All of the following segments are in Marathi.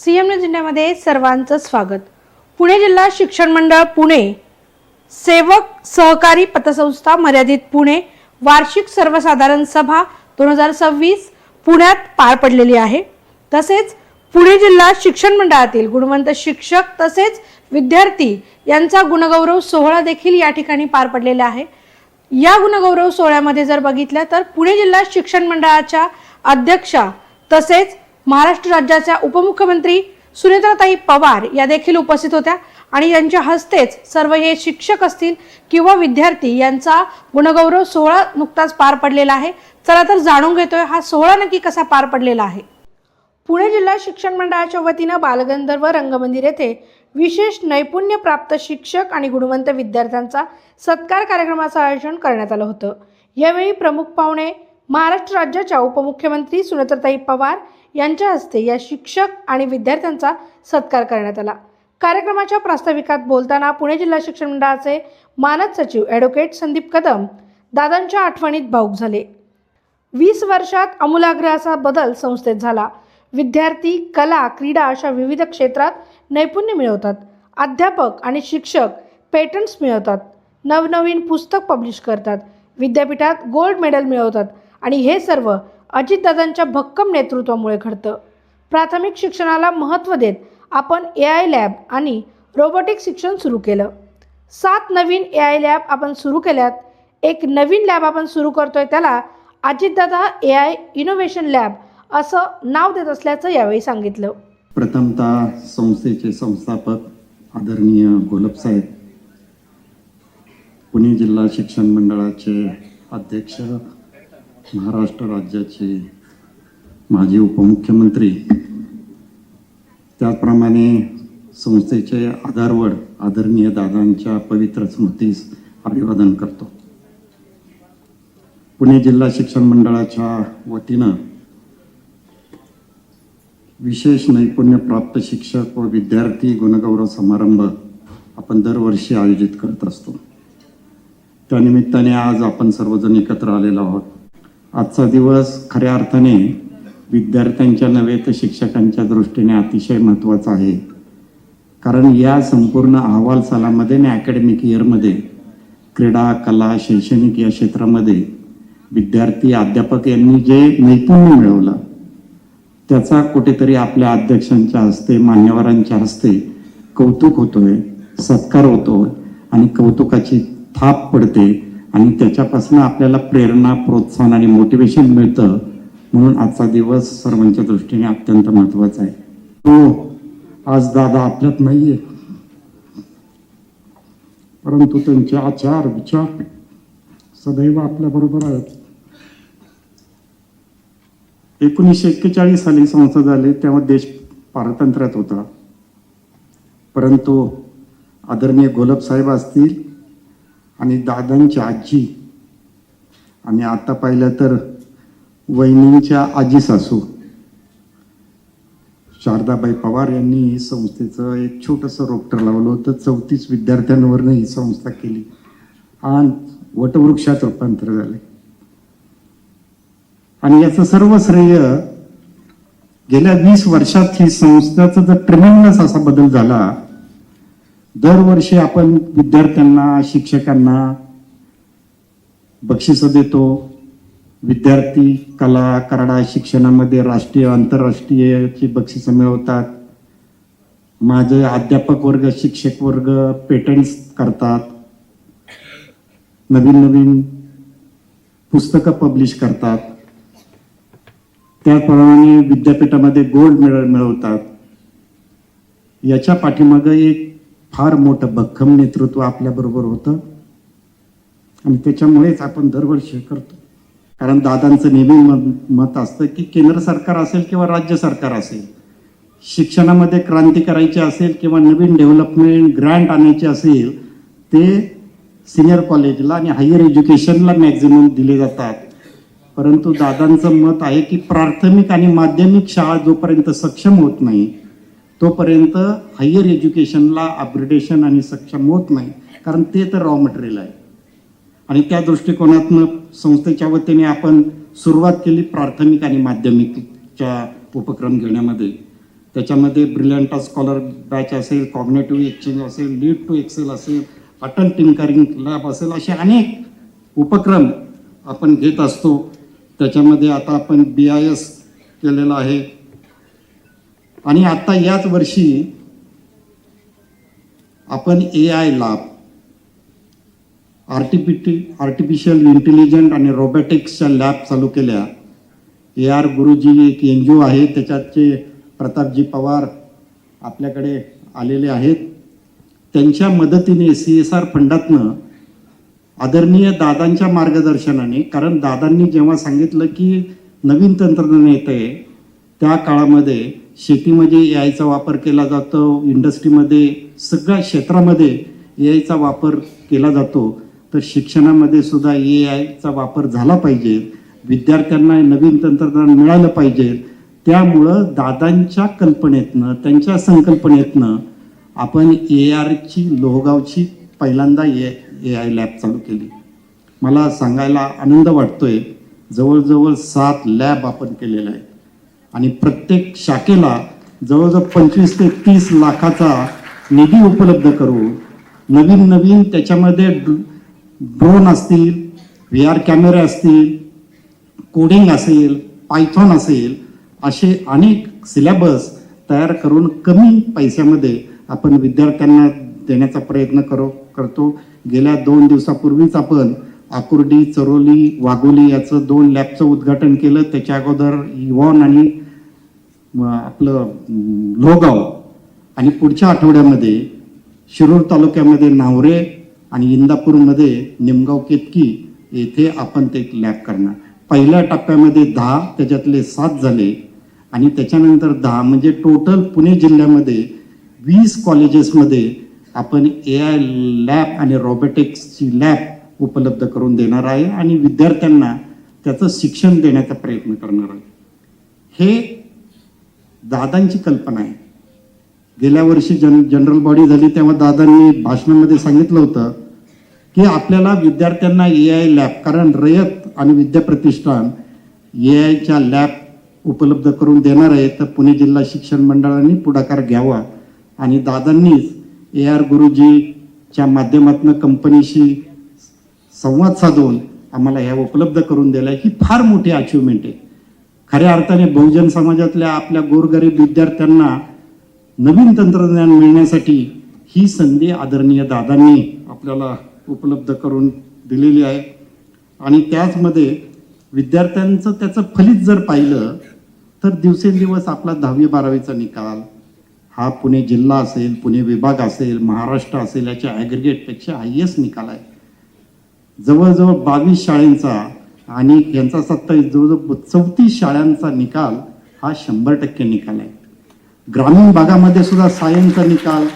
सीएम न्यूज इंडियामध्ये सर्वांचं स्वागत। पुणे जिल्हा शिक्षण मंडळ पुणे सेवक सहकारी पतसंस्था मर्यादित पुणे वार्षिक सर्वसाधारण सभा 2026 पुण्यात पार पडलेली आहे। तसेच पुणे जिल्हा शिक्षण मंडळातील गुणवंत शिक्षक तसेच विद्यार्थी यांचा गुणगौरव सोहळा देखील या ठिकाणी पार पडलेला आहे। या गुणगौरव सोहळ्यामध्ये जर बघितलं तर पुणे जिल्हा शिक्षण मंडळाच्या अध्यक्षा तसेच महाराष्ट्र राज्याच्या उपमुख्यमंत्री सुनेत्राताई पवार या देखील उपस्थित होत्या आणि यांच्या हस्तेच सर्व हे शिक्षक असतील किंवा विद्यार्थी यांचा गुणगौरव सोहळा नुकताच पार पडलेला आहे। चला तर जाणून घेतोय हा सोहळा नक्की कसा पार पडलेला आहे। पुणे जिल्हा शिक्षण मंडळाच्या वतीने बालगंधर्व रंगमंदिर येथे विशेष नैपुण्य प्राप्त शिक्षक आणि गुणवंत विद्यार्थ्यांचा सत्कार कार्यक्रमाचं आयोजन करण्यात आलं होतं। यावेळी प्रमुख पाहुणे महाराष्ट्र राज्याच्या उपमुख्यमंत्री सुनेत्राताई पवार यांच्या हस्ते या शिक्षक आणि विद्यार्थ्यांचा सत्कार करण्यात आला। कार्यक्रमाच्या प्रास्ताविकात बोलताना पुणे जिल्हा शिक्षण मंडळाचे मानद सचिव ॲडव्होकेट संदीप कदम दादांच्या आठवणीत भावुक झाले। 20 वर्षात आमूलाग्र असा बदल संस्थेत झाला। विद्यार्थी कला क्रीडा अशा विविध क्षेत्रात नैपुण्य मिळवतात। अध्यापक आणि शिक्षक पेटंट्स मिळवतात, नवनवीन पुस्तक पब्लिश करतात, विद्यापीठात गोल्ड मेडल मिळवतात आणि हे सर्व अजितदादांच्या भक्कम नेतृत्वामुळे घडतं। प्राथमिक शिक्षणाला महत्त्व देत आपण AI लॅब आणि रोबोटिक शिक्षण सुरू केलं। 7 नवीन AI लॅब आपण सुरू केल्यात। एक नवीन लॅब आपण सुरू करतोय त्याला अजितदादा AI इनोव्हेशन लॅब असं नाव देत असल्याचं यावेळी सांगितलं। प्रथमतः संस्थेचे संस्थापक आदरणीय गोलब साहेब, पुणे जिल्हा शिक्षण मंडळाचे अध्यक्ष, महाराष्ट्र राज्याचे माजी उपमुख्यमंत्री, त्याचप्रमाणे संस्थेचे आधारवड आदरणीय दादांच्या पवित्र स्मृतीस अभिवादन करतो। पुणे जिल्हा शिक्षण मंडळाच्या वतीनं विशेष नैपुण्य प्राप्त शिक्षक व विद्यार्थी गुणगौरव समारंभ आपण दरवर्षी आयोजित करत असतो। त्यानिमित्ताने आज आपण सर्वजण एकत्र आलेलो आहोत। आजचा दिवस खऱ्या अर्थाने विद्यार्थ्यांच्या नव्हे तर शिक्षकांच्या दृष्टीने अतिशय महत्त्वाचा आहे, कारण या संपूर्ण अहवाल सालामध्ये आणि अकॅडमिक इयरमध्ये क्रीडा कला शैक्षणिक या क्षेत्रामध्ये विद्यार्थी अध्यापक यांनी जे नैपुण्य मिळवलं त्याचा कुठेतरी आपल्या अध्यक्षांच्या हस्ते मान्यवरांच्या हस्ते कौतुक होतोय, सत्कार होतोय आणि कौतुकाची थाप पडते आणि त्याच्यापासून आपल्याला प्रेरणा प्रोत्साहन आणि मोटिवेशन मिळतं। म्हणून आजचा दिवस सर्वांच्या दृष्टीने अत्यंत महत्त्वाचा आहे। तो आज दादा आपल्यात नाहीये, परंतु त्यांचे आचार विचार सदैव आपल्या बरोबर आहेत। 1941 साली संसद झाली तेव्हा देश पारतंत्र्यात होता, परंतु आदरणीय गोलब साहेब असतील आणि दादांची आजी आणि आता पाहिलं तर वहिनींच्या आजी सासू शारदाबाई पवार यांनी संस्थेचं एक छोटंसं रोपटर लावलं होतं। 34 विद्यार्थ्यांवरनं ही संस्था केली आणि वटवृक्षात रूपांतर झाले आणि याचं सर्व श्रेय गेल्या 20 वर्षात ही संस्थेचा जर ट्रेमेंडस असा बदल झाला। दरवर्षी आपण विद्यार्थ्यांना शिक्षकांना बक्षिसं देतो। विद्यार्थी कला करडा शिक्षणामध्ये राष्ट्रीय आंतरराष्ट्रीयची बक्षिसं मिळवतात। माझे अध्यापक वर्ग शिक्षक वर्ग पेटंट्स करतात, नवीन नवीन पुस्तकं पब्लिश करतात, त्याप्रमाणे विद्यापीठामध्ये गोल्ड मेडल मिळवतात। याच्या पाठीमागे एक फार मोठं भक्कम नेतृत्व आपल्याबरोबर होतं आणि त्याच्यामुळेच आपण दरवर्षी करतो। कारण दादांचं नेहमी मत असतं की केंद्र सरकार असेल किंवा राज्य सरकार असेल, शिक्षणामध्ये क्रांती करायची असेल किंवा नवीन डेव्हलपमेंट ग्रँट आणायची असेल ते सिनियर कॉलेजला आणि हायर एज्युकेशनला मॅक्झिमम दिले जातात। परंतु दादांचं मत आहे की प्राथमिक आणि माध्यमिक शाळा जोपर्यंत सक्षम होत नाही तोपर्यंत हायर एज्युकेशनला अपग्रेडेशन आणि सक्षम होत नाही, कारण ते तर रॉ मटेरियल आहे। आणि त्या दृष्टिकोनातून संस्थेच्या वतीने आपण सुरुवात केली प्राथमिक आणि माध्यमिकच्या उपक्रम घेण्यामध्ये। त्याच्यामध्ये ब्रिलियंटा स्कॉलर बॅच असेल, कॉग्नेटिव्ह एक्सचेंज असेल, लीड टू एक्सेल असेल, अटल टिंकरिंग लॅब असेल, असे अनेक उपक्रम आपण घेत असतो. त्याच्यामध्ये आता आपण BIS केलेलं आहे. आणि आता याच वर्षी आपण AI लॅब, आर्टिफिशियल इंटेलिजंट आणि रोबोटिक्सच्या लॅब चालू केल्या. AR गुरुजी एक NGO आहे, त्याच्यातचे प्रतापजी पवार आपल्याकडे आलेले आहेत. त्यांच्या मदतीने CSR फंडातनं आदरणीय दादांच्या मार्गदर्शनाने, कारण दादांनी जेव्हा सांगितलं की नवीन तंत्रज्ञान येतंय, त्या काळामध्ये शेतीमध्ये AIचा वापर केला जातो, इंडस्ट्रीमध्ये सगळ्या क्षेत्रामध्ये AIचा वापर केला जातो, तर शिक्षणामध्ये सुद्धा AIचा वापर झाला पाहिजे, विद्यार्थ्यांना नवीन तंत्रज्ञान मिळालं पाहिजे. त्यामुळं दादांच्या कल्पनेतनं, त्यांच्या संकल्पनेतनं आपण ARची लोहगावची पहिल्यांदा AI लॅब चालू केली. मला सांगायला आनंद वाटतोय, जवळजवळ 7 लॅब आपण केलेल्या आहेत आणि प्रत्येक शाखेला जवळजवळ 25 ते 30 लाखाचा निधी उपलब्ध करून नवीन त्याच्यामध्ये ड्रोन असतील, VR कॅमेरे असतील, कोडिंग असेल, पायथॉन असेल, असे अनेक सिलेबस तयार करून कमी पैशामध्ये आपण विद्यार्थ्यांना देण्याचा प्रयत्न करतो. गेल्या 2 दिवसापूर्वीच आपण आकुर्डी, चरोली, वाघोली याचं 2 लॅबचं उद्घाटन केलं. त्याच्या अगोदर इव्हॉन आणि आपलं लोहगाव, आणि पुढच्या आठवड्यामध्ये शिरूर तालुक्यामध्ये नावरे आणि इंदापूरमध्ये निमगाव केतकी येथे आपण ते लॅब करणार. पहिल्या टप्प्यामध्ये 10, त्याच्यातले 7 झाले आणि त्याच्यानंतर 10, म्हणजे टोटल पुणे जिल्ह्यामध्ये 20 कॉलेजेसमध्ये आपण AI लॅब आणि रोबोटिक्सची लॅब उपलब्ध करून देणार आहे आणि विद्यार्थ्यांना त्याचं शिक्षण देण्याचा प्रयत्न करणार आहे. हे दादांची कल्पना आहे. गेल्या वर्षी जनरल बॉडी झाली तेव्हा दादांनी भाषणामध्ये सांगितलं होतं की आपल्याला विद्यार्थ्यांना AI लॅब, कारण रयत आणि विद्या प्रतिष्ठान AIच्या लॅब उपलब्ध करून देणार आहे, तर पुणे जिल्हा शिक्षण मंडळाने पुढाकार घ्यावा. आणि दादांनीच AR गुरुजीच्या माध्यमातून कंपनीशी संवाद साधून आम्हाला ह्या उपलब्ध करून दिल्या. ही फार मोठी अचिव्हमेंट आहे. खऱ्या अर्थाने बहुजन समाजातल्या आपल्या गोरगरीब विद्यार्थ्यांना नवीन तंत्रज्ञान मिळण्यासाठी ही संधी आदरणीय दादांनी आपल्याला उपलब्ध करून दिलेली आहे. आणि त्याचमध्ये विद्यार्थ्यांचं त्याचं फलित जर पाहिलं तर दिवसेंदिवस आपला 10वी 12वीचा निकाल हा पुणे जिल्हा असेल, पुणे विभाग असेल, महाराष्ट्र असेल, याच्या ॲग्रिगेटपेक्षा हायएस्ट निकाल आहे. जवळजवळ 22 शाळांचा आणि यांचा 27, जवळजवळ 34 शाळांचा निकाल हा 100% निकाल आहे. ग्रामीण भागामध्ये सुद्धा सायन्सचा निकाल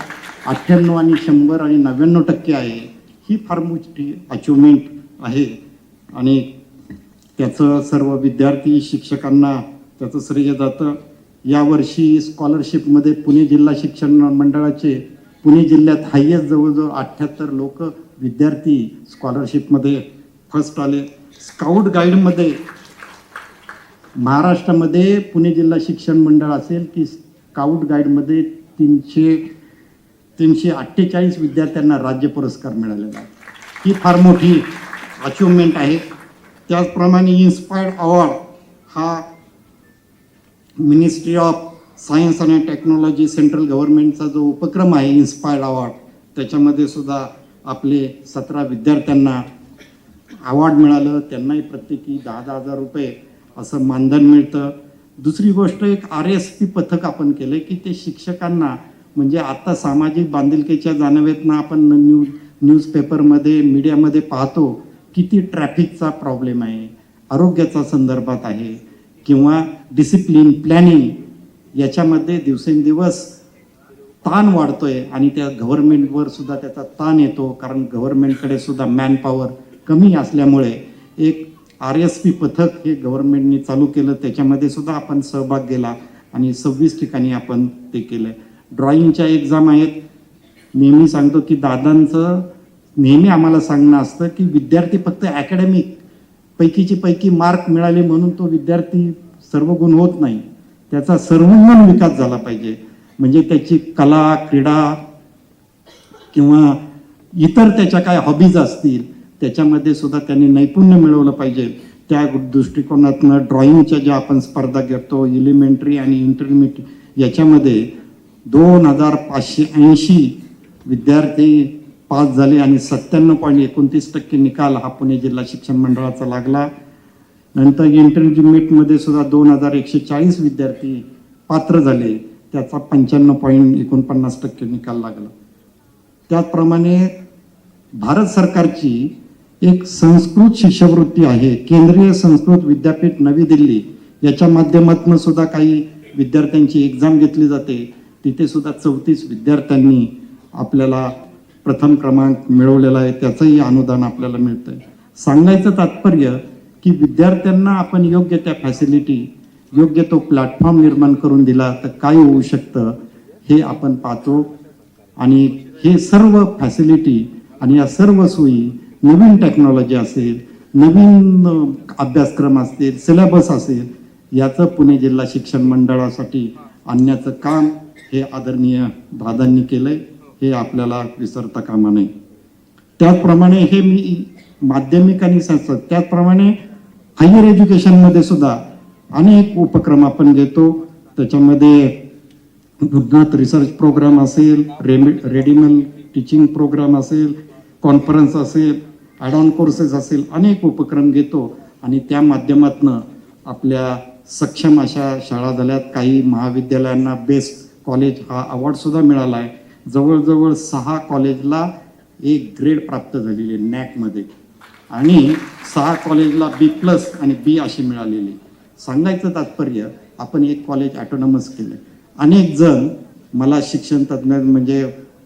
98 आणि 100 आणि 99% आहे. ही फार मोठी अचिव्हमेंट आहे आणि त्याचं सर्व विद्यार्थी शिक्षकांना त्याचं श्रेय जातं. यावर्षी स्कॉलरशिपमध्ये पुणे जिल्हा शिक्षण मंडळाचे पुणे जिल्ह्यात हायएस्ट जवळजवळ 78 लोक विद्यार्थी स्कॉलरशिपमध्ये फर्स्ट आले. स्काउट गाईडमध्ये महाराष्ट्रामध्ये पुणे जिल्हा शिक्षण मंडळ असेल की स्काउट गाईडमध्ये 348 विद्यार्थ्यांना राज्य पुरस्कार मिळालेला आहे. ही फार मोठी अचिव्हमेंट आहे. त्याचप्रमाणे इन्स्पायर्ड अवॉर्ड हा मिनिस्ट्री ऑफ सायन्स आणि टेक्नॉलॉजी सेंट्रल गव्हर्नमेंटचा जो उपक्रम आहे इन्स्पायर्ड अवॉर्ड, त्याच्यामध्ये सुद्धा आपले 17 विद्यार्थ्यांना अवॉर्ड मिळालं. त्यांनाही प्रत्येकी 10,000 रुपये असं मानधन मिळतं. दुसरी गोष्ट, एक RSP पथक आपण केलं की ते शिक्षकांना, म्हणजे आता सामाजिक बांधिलकीच्या जाणीवेतनं आपण न्यूजपेपरमध्ये मीडियामध्ये पाहतो किती ट्रॅफिकचा प्रॉब्लेम आहे, आरोग्याचा संदर्भात आहे किंवा डिसिप्लिन प्लॅनिंग, याच्यामध्ये दिवसेंदिवस ताण वाढतोय आणि त्या गव्हर्नमेंटवर सुद्धा त्याचा ताण येतो. कारण गव्हर्नमेंटकडे सुद्धा मॅनपॉवर कमी असल्यामुळे एक RSP पथक हे गव्हर्नमेंटने चालू केलं. त्याच्यामध्ये सुद्धा आपण सहभाग घेतला आणि 26 ठिकाणी आपण ते केलं. ड्रॉइंगच्या एक्झाम आहेत. नेहमी सांगतो की दादांचं नेहमी आम्हाला सांगणं असतं की विद्यार्थी फक्त अकॅडमिक पैकीची पैकी मार्क मिळाले म्हणून तो विद्यार्थी सर्व गुण होत नाही. त्याचा सर्वांगीण विकास झाला पाहिजे. म्हणजे त्याची कला, क्रीडा किंवा इतर त्याच्या काय हॉबीज असतील त्याच्यामध्ये सुद्धा त्यांनी नैपुण्य मिळवलं पाहिजे. त्या दृष्टिकोनातनं ड्रॉइंगच्या ज्या आपण स्पर्धा घेतो एलिमेंटरी आणि इंटरमिडिएट याच्यामध्ये 2580 विद्यार्थी पास झाले आणि 97.29% निकाल हा पुणे जिल्हा शिक्षण मंडळाचा लागला. नंतर इंटरमिडिएटमध्ये सुद्धा 2140 विद्यार्थी पात्र झाले, त्याचा 95.49% निकाल लागला. त्याचप्रमाणे भारत सरकारची एक संस्कृत शिष्यवृत्ती आहे, केंद्रीय संस्कृत विद्यापीठ नवी दिल्ली याच्या माध्यमातून सुद्धा काही विद्यार्थ्यांची एक्झाम घेतली जाते. तिथे सुद्धा 34 विद्यार्थ्यांनी आपल्याला प्रथम क्रमांक मिळवलेला आहे, त्याचंही अनुदान आपल्याला मिळतंय. सांगायचं तात्पर्य की विद्यार्थ्यांना आपण योग्य त्या फॅसिलिटी, योग्य तो प्लॅटफॉर्म निर्माण करून दिला तर काय होऊ शकतं हे आपण पाहतो. आणि हे सर्व फॅसिलिटी आणि या सर्व सोयी, नवीन टेक्नॉलॉजी असेल, नवीन अभ्यासक्रम असतील, सिलेबस असेल, याचं पुणे जिल्हा शिक्षण मंडळासाठी आणण्याचं काम हे आदरणीय दादांनी केलंय, हे आपल्याला विसरता कामा नये. त्याचप्रमाणे हे मी माध्यमिक आणि संस्था, त्याचप्रमाणे हायर एज्युकेशनमध्ये सुद्धा अनेक उपक्रम आपण घेतो. त्याच्यामध्ये उन्नत रिसर्च प्रोग्राम असेल, रेडिमल टीचिंग प्रोग्राम असेल, कॉन्फरन्स असेल, ॲड ऑन कोर्सेस असेल, अनेक उपक्रम घेतो आणि त्या माध्यमातून आपल्या सक्षम अशा शाळा झाल्यात. काही महाविद्यालयांना बेस्ट कॉलेज हा अवॉर्ड सुद्धा मिळाला आहे. जवळजवळ 6 कॉलेजला एक ग्रेड प्राप्त झालेली आहे नॅकमध्ये आणि 6 कॉलेजला B+ आणि B अशी मिळालेली. सांगायचं तात्पर्य आपण एक कॉलेज ॲटोनॉमस केलं. अनेक जण मला शिक्षण तज्ज्ञ म्हणजे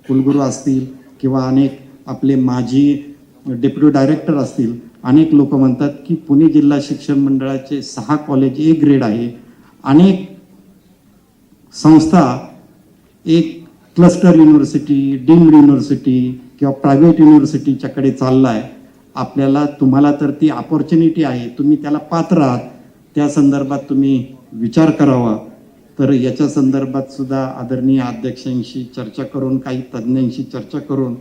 कुलगुरू असतील किंवा अनेक आपले माजी डेप्युटी डायरेक्टर असतील, अनेक लोक म्हणतात की पुणे जिल्हा शिक्षण मंडळाचे 6 कॉलेज A ग्रेड आहे. अनेक संस्था एक क्लस्टर युनिव्हर्सिटी, डीम्ड युनिव्हर्सिटी किंवा प्रायव्हेट युनिव्हर्सिटीच्याकडे चाललाय. आपल्याला तुम्हाला तर ती अपॉर्च्युनिटी आहे, तुम्ही त्याला पात्र आहात, त्या संदर्भात तुम्ही विचार करावा. तर याच्या संदर्भात सुद्धा आदरणीय अध्यक्षांशी चर्चा करून, काही तज्ज्ञांशी चर्चा करून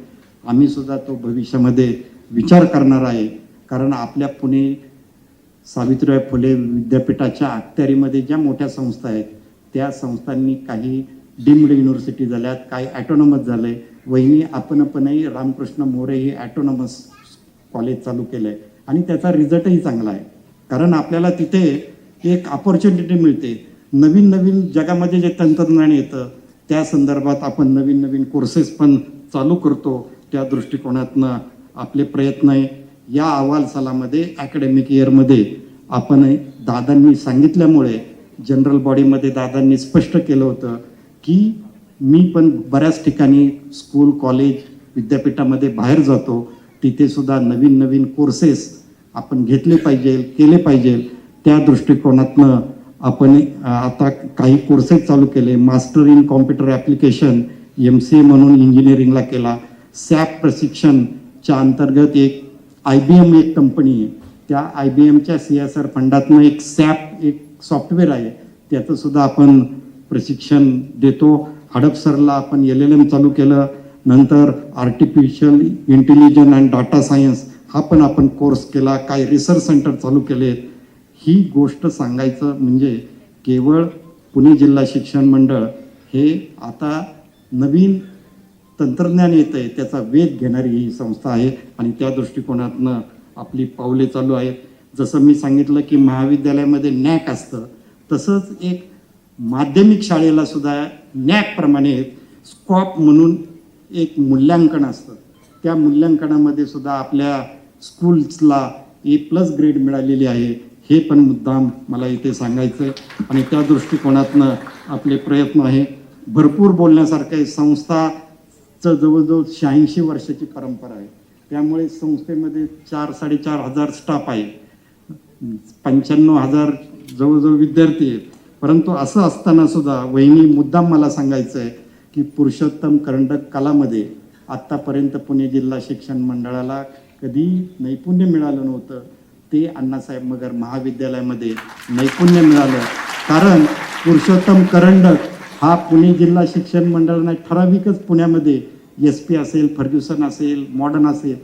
आम्ही सुद्धा तो भविष्यामध्ये विचार करणार आहे. कारण आपल्या पुणे सावित्रीबाई फुले विद्यापीठाच्या अखत्यारीमध्ये ज्या मोठ्या संस्था आहेत त्या संस्थांनी काही डीम्ड युनिव्हर्सिटी झाल्यात, काही ॲटोनॉमस झाले. वहिनी आपणही रामकृष्ण मोरे हे ॲटोनॉमस कॉलेज चालू केलं आहे आणि त्याचा रिझल्टही चांगला आहे. कारण आपल्याला तिथे एक अपॉर्च्युनिटी मिळते. नवीन नवीन जगामध्ये जे तंत्रज्ञान येतं त्या संदर्भात आपण नवीन नवीन कोर्सेस पण चालू करतो. त्या दृष्टिकोनातनं आपले प्रयत्न आहे. या अहवालसालामध्ये अकॅडमिक इयरमध्ये आपण दादांनी सांगितल्यामुळे जनरल बॉडीमध्ये दादांनी स्पष्ट केलं होतं की मी पण बऱ्याच ठिकाणी स्कूल, कॉलेज, विद्यापीठामध्ये बाहेर जातो, तिथे सुद्धा नवीन नवीन कोर्सेस आपण घेतले पाहिजे, केले पाहिजे. त्या दृष्टिकोनातनं आपण आता काही कोर्सेस चालू केले. Master in computer application MCA म्हणून इंजिनिअरिंगला केला. सॅप प्रशिक्षणच्या अंतर्गत एक IBM एक कंपनी आहे, त्या IBMच्या CSR फंडातनं एक सॅप एक सॉफ्टवेअर आहे, त्याचं सुद्धा आपण प्रशिक्षण देतो. हडपसरला आपण LLM चालू केलं. नंतर artificial intelligence and data science हा पण आपण कोर्स केला. काही रिसर्च सेंटर चालू केले. ही गोष्ट सांगायचं म्हणजे केवळ पुणे जिल्हा शिक्षण मंडळ हे आता नवीन तंत्रज्ञान येत आहे त्याचा वेध घेणारी ही संस्था आहे आणि त्या दृष्टिकोनातनं आपली पावले चालू आहेत. जसं मी सांगितलं की महाविद्यालयामध्ये नॅक असतं, तसंच एक माध्यमिक शाळेला सुद्धा नॅकप्रमाणे स्कॉप म्हणून एक मूल्यांकन असतं. त्या मूल्यांकनामध्ये सुद्धा आपल्या स्कूल्सला A+ ग्रेड मिळालेली आहे. हे पण मुद्दाम मला इथे सांगायचं आहे आणि त्या दृष्टिकोनातनं आपले प्रयत्न आहे. भरपूर बोलण्यासारखं आहे. संस्थाचं जवळजवळ 86 वर्षाची परंपरा आहे. त्यामुळे संस्थेमध्ये 4-4.5 हजार स्टाफ आहे, 95,000 जवळजवळ विद्यार्थी आहेत. परंतु असं असताना सुद्धा वहिनी मुद्दाम मला सांगायचं आहे की पुरुषोत्तम करंडक कलामध्ये आत्तापर्यंत पुणे जिल्हा शिक्षण मंडळाला कधी नैपुण्य मिळालं नव्हतं. ते अण्णासाहेब मगर महाविद्यालयामध्ये नैपुण्य मिळालं. कारण पुरुषोत्तम करंडक हा पुणे जिल्हा शिक्षण मंडळाने ठराविकच पुण्यामध्ये SP असेल, फर्ग्युसन असेल, मॉडर्न असेल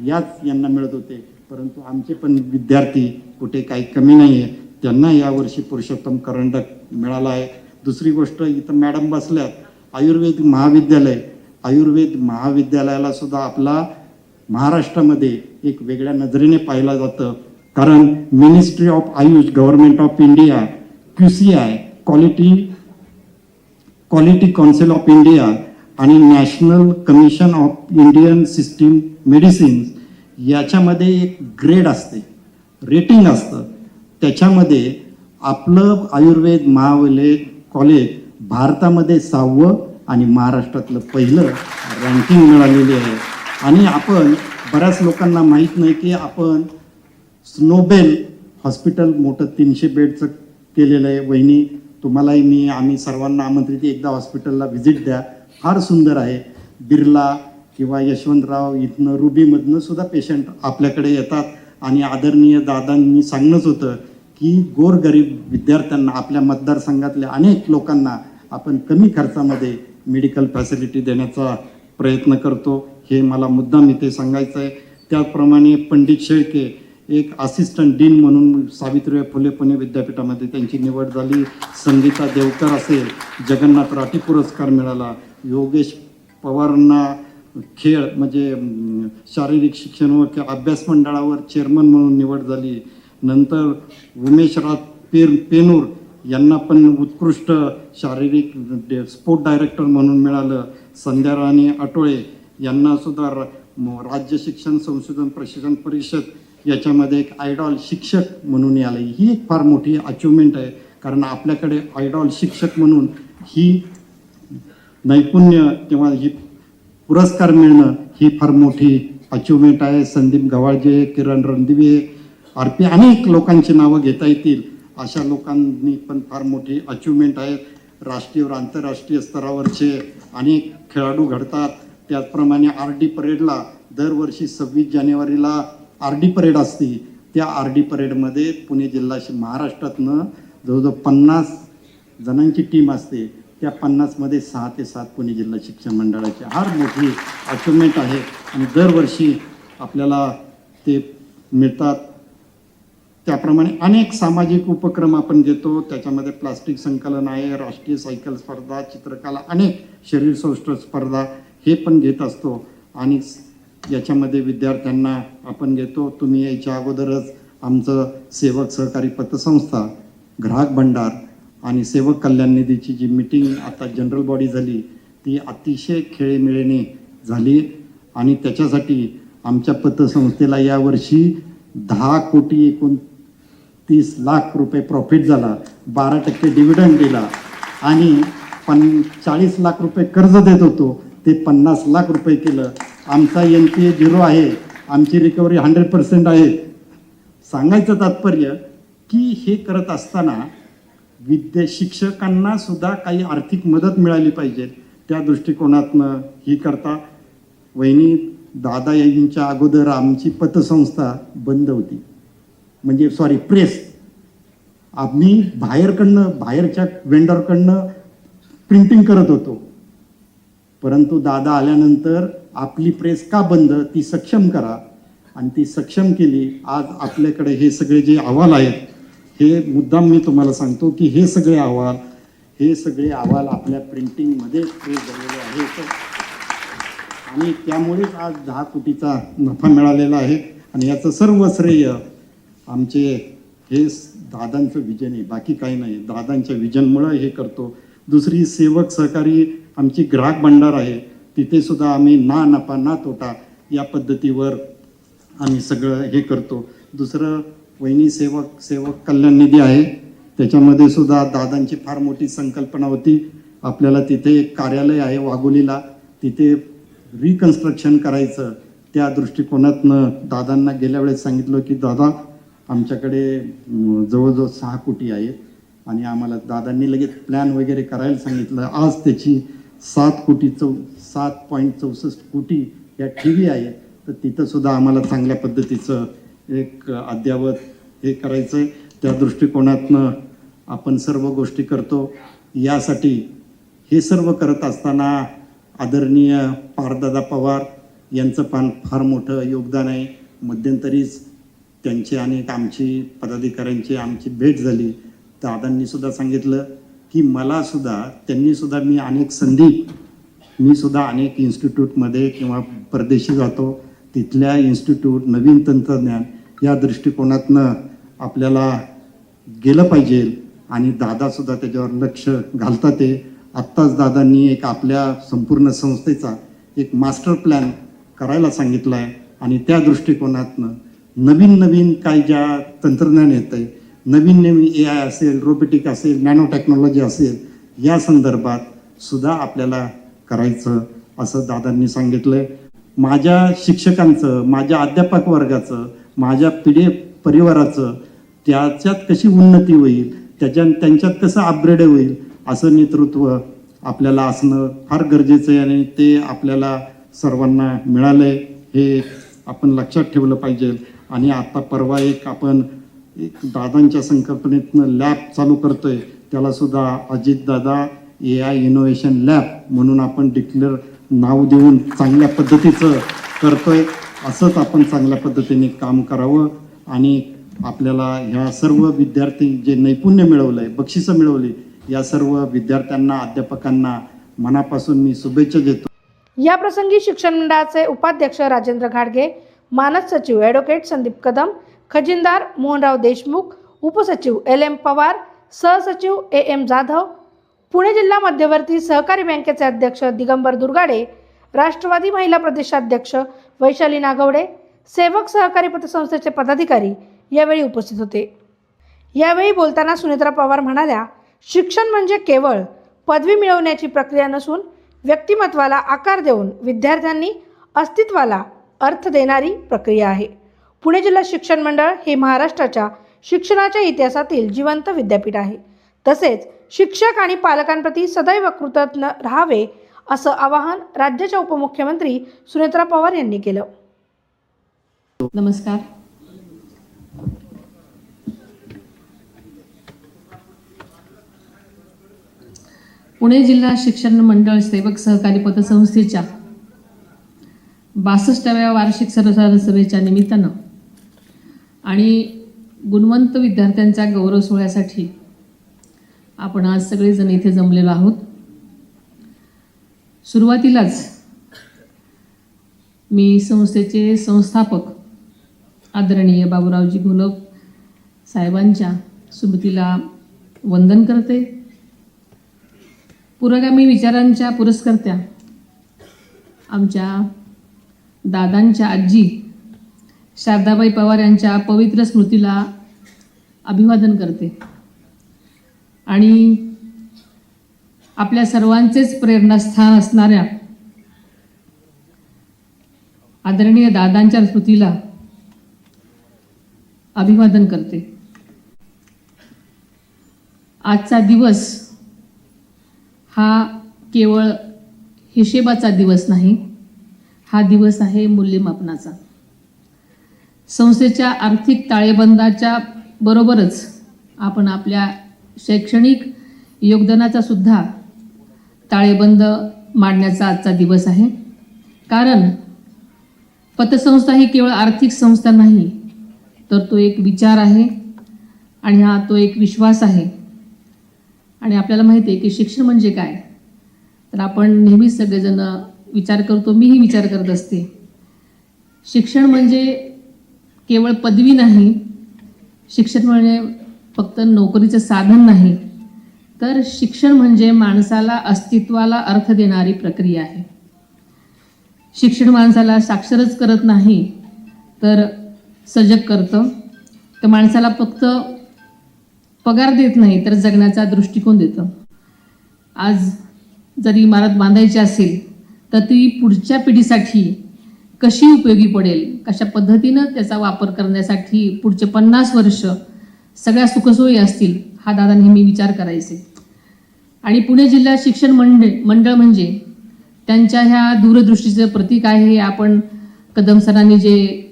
याच यांना मिळत होते. परंतु आमचे पण विद्यार्थी कुठे काही कमी नाही आहे, त्यांना यावर्षी पुरुषोत्तम करंडक मिळाला आहे. दुसरी गोष्ट, इथं मॅडम बसल्यात, आयुर्वेद महाविद्यालयाला सुद्धा आपला महाराष्ट्रामध्ये एक वेगळ्या नजरेने पाहिलं जातं. कारण ministry of Ayush, government of India, QCI quality council of India आणि national commission of Indian system medicines याच्यामध्ये एक ग्रेड असते, रेटिंग असतं. त्याच्यामध्ये आपलं आयुर्वेद महाविद्यालय कॉलेज भारतामध्ये 6वं आणि महाराष्ट्रातलं पहिलं रँकिंग मिळालेली आहे. आणि आपण बऱ्याच लोकांना माहीत नाही की आपण स्नोबेल हॉस्पिटल मोठं 300 बेडचं केलेलं आहे. वहिनी तुम्हालाही आम्ही सर्वांना आमंत्रित, एकदा हॉस्पिटलला व्हिजिट द्या, फार सुंदर आहे. बिर्ला किंवा यशवंतराव इथनं रुबीमधनं सुद्धा पेशंट आपल्याकडे येतात. आणि आदरणीय दादांनी सांगणंच होतं की गोरगरीब विद्यार्थ्यांना, आपल्या मतदारसंघातल्या अनेक लोकांना आपण कमी खर्चामध्ये मेडिकल फॅसिलिटी देण्याचा प्रयत्न करतो. हे मला मुद्दाम इथे सांगायचं आहे. त्याचप्रमाणे पंडित शेळके एक असिस्टंट डीन म्हणून सावित्रीबाई फुले पुणे विद्यापीठामध्ये त्यांची निवड झाली. संगीता देवकर असेल, जगन्नाथ राठी पुरस्कार मिळाला. योगेश पवारांना खेळ म्हणजे शारीरिक शिक्षण व अभ्यास मंडळावर चेअरमन म्हणून निवड झाली. नंतर उमेशराज पेनूर यांना पण उत्कृष्ट शारीरिक स्पोर्ट डायरेक्टर म्हणून मिळालं. संध्या राणी आटोळे यांना सुद्धा राज्य शिक्षण संशोधन प्रशिक्षण परिषद याच्यामध्ये एक आयडॉल शिक्षक म्हणून आले. ही एक फार मोठी अचिव्हमेंट आहे. कारण आपल्याकडे आयडॉल शिक्षक म्हणून ही नैपुण्य किंवा ही पुरस्कार मिळणं ही फार मोठी अचिव्हमेंट आहे. संदीप गव्हाळजे, किरण रणदिवे, RP अनेक लोकांची नावं घेता येतील. अशा लोकांनी पण फार मोठी अचिव्हमेंट आहेत. राष्ट्रीय व आंतरराष्ट्रीय स्तरावरचे अनेक खेळाडू घडतात. त्याचप्रमाणे RD परेडला दरवर्षी 26 जानेवारीला RD परेड असते. त्या RD परेडमध्ये पुणे जिल्हा महाराष्ट्रातनं जवळजवळ 50 जणांची टीम असते. त्या 50मध्ये 6 ते 7 पुणे जिल्हा शिक्षण मंडळाची फार मोठी अचिव्हमेंट आहे. आणि दरवर्षी आपल्याला ते मिळतात. त्याप्रमाणे अनेक सामाजिक उपक्रम आपण घेतो. त्याच्यामध्ये प्लास्टिक संकलन आहे, राष्ट्रीय सायकल स्पर्धा, चित्रकला, अनेक शरीर सौष्ठव स्पर्धा हे पण घेत असतो. आणि याच्यामध्ये विद्यार्थ्यांना आपण घेतो. तुम्ही याच्या अगोदरच आमचं सेवक सहकारी पतसंस्था, ग्राहक भंडार आणि सेवक कल्याण निधीची जी मीटिंग आता जनरल बॉडी झाली ती अतिशय खेळीमेळीने झाली. आणि त्याच्यासाठी आमच्या पतसंस्थेला यावर्षी 10,29 लाख रुपये प्रॉफिट झाला, 12% डिव्हिडंड दिला आणि 40 लाख रुपये कर्ज देत होतो ते 50 लाख रुपये केलं. आमचा NPA 0 आहे, आमची रिकव्हरी 100% आहे. सांगायचं तात्पर्य की हे करत असताना शिक्षकांना सुद्धा काही आर्थिक मदत मिळाली पाहिजे, त्या दृष्टिकोनातनं ही करता. वहिनी दादा यांच्या अगोदर आमची पतसंस्था बंद होती, म्हणजे प्रेस. आम्ही बाहेरच्या वेंडरकडनं प्रिंटिंग करत होतो. परंतु दादा आल्यानंतर आपली प्रेस का बंद, ती सक्षम करा, आणि ती सक्षम केली. आज आपल्याकडे हे सगळे जे अहवाल आहेत, हे मुद्दाम मी तुम्हाला सांगतो की हे सगळे अहवाल आपल्या प्रिंटिंगमध्ये प्रेस झालेले आहेत. आणि त्यामुळेच आज 10 कोटीचा नफा मिळालेला आहे. आणि याचं सर्व श्रेय आमचे हे दादांचं विजन आहे, बाकी काही नाही. दादांच्या विजनमुळं हे करतो. दुसरी सेवक सहकारी आमची ग्राहक भंडार आहे, तिथे सुद्धा आम्ही ना नफा ना तोटा या पद्धतीवर आम्ही सगळं हे करतो. दुसरं वहिनी सेवक कल्याण निधी आहे, त्याच्यामध्ये सुद्धा दादांची फार मोठी संकल्पना होती. आपल्याला तिथे एक कार्यालय आहे वाघोलीला, तिथे रिकन्स्ट्रक्शन करायचं. त्या दृष्टिकोनातनं दादांना गेल्या वेळेस सांगितलं की दादा आमच्याकडे जवळजवळ 6 कोटी आहेत आणि आम्हाला दादांनी लगेच प्लॅन वगैरे करायला सांगितलं. आज त्याची 7.64 कोटी या ठेवी आहेत. तर तिथं सुद्धा आम्हाला चांगल्या पद्धतीचं एक अद्ययावत हे करायचं आहे. त्या दृष्टिकोनातनं आपण सर्व गोष्टी करतो. यासाठी हे सर्व करत असताना आदरणीय पारदादा पवार यांचं पण फार मोठं योगदान आहे. मध्यंतरीच त्यांची आणि आमची पदाधिकाऱ्यांची आमची भेट झाली. दादांनी सुद्धा सांगितलं की मला सुद्धा त्यांनी सुद्धा मी सुद्धा अनेक इन्स्टिट्यूटमध्ये किंवा परदेशी जातो, तिथल्या इन्स्टिट्यूट नवीन तंत्रज्ञान या दृष्टिकोनातनं आपल्याला गेलं पाहिजे आणि दादासुद्धा त्याच्यावर लक्ष घालतात. ते आत्ताच दादांनी एक आपल्या संपूर्ण संस्थेचा एक मास्टर प्लॅन करायला सांगितला आहे आणि त्या दृष्टिकोनातनं नवीन काय ज्या तंत्रज्ञान येतं आहे, नवीन AI असेल, रोबोटिक असेल, नॅनो टेक्नॉलॉजी असेल, या संदर्भात सुद्धा आपल्याला करायचं असं दादांनी सांगितलं. माझ्या शिक्षकांचं, माझ्या अध्यापक वर्गाचं, माझ्या परिवाराचं त्याच्यात कशी उन्नती होईल, त्यांच्यात कसं अपग्रेड होईल असं नेतृत्व आपल्याला असणं फार गरजेचं आहे आणि ते आपल्याला सर्वांना मिळालंय हे आपण लक्षात ठेवलं पाहिजे. आणि आता परवा आपण एक दादांच्या संकल्पनेतनं लॅब चालू करतोय, त्याला सुद्धा अजितदादा AI इनोव्हेशन लॅब म्हणून आपण डिक्लेअर नाव देऊन चांगल्या पद्धतीचं करतोय. असंच आपण चांगल्या पद्धतीने काम करावं आणि आपल्याला ह्या सर्व विद्यार्थी जे नैपुण्य मिळवलंय, बक्षिसं मिळवली, या सर्व विद्यार्थ्यांना, अध्यापकांना मनापासून मी शुभेच्छा देतो. या प्रसंगी शिक्षण मंडळाचे उपाध्यक्ष राजेंद्र घाडगे, मानद सचिव ॲडव्होकेट संदीप कदम, खजिनदार मोहनराव देशमुख, उपसचिव LM पवार, सहसचिव AM जाधव, पुणे जिल्हा मध्यवर्ती सहकारी बँकेचे अध्यक्ष दिगंबर दुर्गाडे, राष्ट्रवादी महिला प्रदेशाध्यक्ष वैशाली नागवडे, सेवक सहकारी पतसंस्थेचे पदाधिकारी यावेळी उपस्थित होते. यावेळी बोलताना सुनेत्रा पवार म्हणाल्या, शिक्षण म्हणजे केवळ पदवी मिळवण्याची प्रक्रिया नसून व्यक्तिमत्वाला आकार देऊन विद्यार्थ्यांनी अस्तित्वाला अर्थ देणारी प्रक्रिया आहे. पुणे जिल्हा शिक्षण मंडळ हे महाराष्ट्राच्या शिक्षणाच्या इतिहासातील जिवंत विद्यापीठ आहे. तसेच शिक्षक आणि पालकांप्रती सदैव कृतज्ञ राहावे असं आवाहन राज्याच्या उपमुख्यमंत्री सुनेत्रा पवार यांनी केलं. नमस्कार. पुणे जिल्हा शिक्षण मंडळ सेवक सहकारी पतसंस्थेच्या 62व्या वार्षिक सर्वसाधारण सभेच्या निमित्तानं आणि गुणवंत विद्यार्थ्यांच्या गौरव सोहळ्यासाठी आपण आज सगळेजण इथे जमलेलो आहोत. सुरुवातीलाच मी संस्थेचे संस्थापक आदरणीय बाबूरावजी घोलप साहेबांच्या स्मृतीला वंदन करते. पुरोगामी विचारांच्या पुरस्कर्त्या आमच्या दादांच्या आजी शारदाबाई पवार यांच्या पवित्र स्मृतीला अभिवादन करते आणि आपल्या सर्वांचेच प्रेरणास्थान असणाऱ्या आदरणीय दादांच्या स्मृतीला अभिवादन करते. आजचा दिवस हा केवळ हिशेबाचा दिवस नाही, हा दिवस आहे मूल्यमापनाचा. संस्थेच्या आर्थिक ताळेबंदाच्या बरोबरच आपण आपल्या शैक्षणिक योगदानाचा सुद्धा ताळेबंद मांडण्याचा आजचा दिवस आहे. कारण पतसंस्था ही केवळ आर्थिक संस्था नाही, तर तो एक विचार आहे आणि हा तो एक विश्वास आहे. आणि आपल्याला माहिती आहे की शिक्षण म्हणजे काय, तर आपण नेहमीच सगळेजण विचार करतो, मीही विचार करत असते. शिक्षण म्हणजे केवळ पदवी नाही, शिक्षण म्हणजे फक्त नोकरीचं साधन नाही, तर शिक्षण म्हणजे माणसाला अस्तित्वाला अर्थ देणारी प्रक्रिया आहे. शिक्षण माणसाला साक्षरच करत नाही तर सजग करतं. तर माणसाला फक्त पगार देत नाही तर जगण्याचा दृष्टिकोन देतं. आज जरी इमारत बांधायची असेल तर ती पुढच्या पिढीसाठी कशी उपयोगी पडेल, कशा पद्धतीनं त्याचा वापर करण्यासाठी पुढचे 50 वर्ष सगळ्या सुखसोयी असतील, हा दादा नेहमी विचार करायचे. आणि पुणे जिल्हा शिक्षण मंडळ म्हणजे त्यांच्या ह्या दूरदृष्टीचं प्रतीक आहे. हे आपण कदम सरांनी जे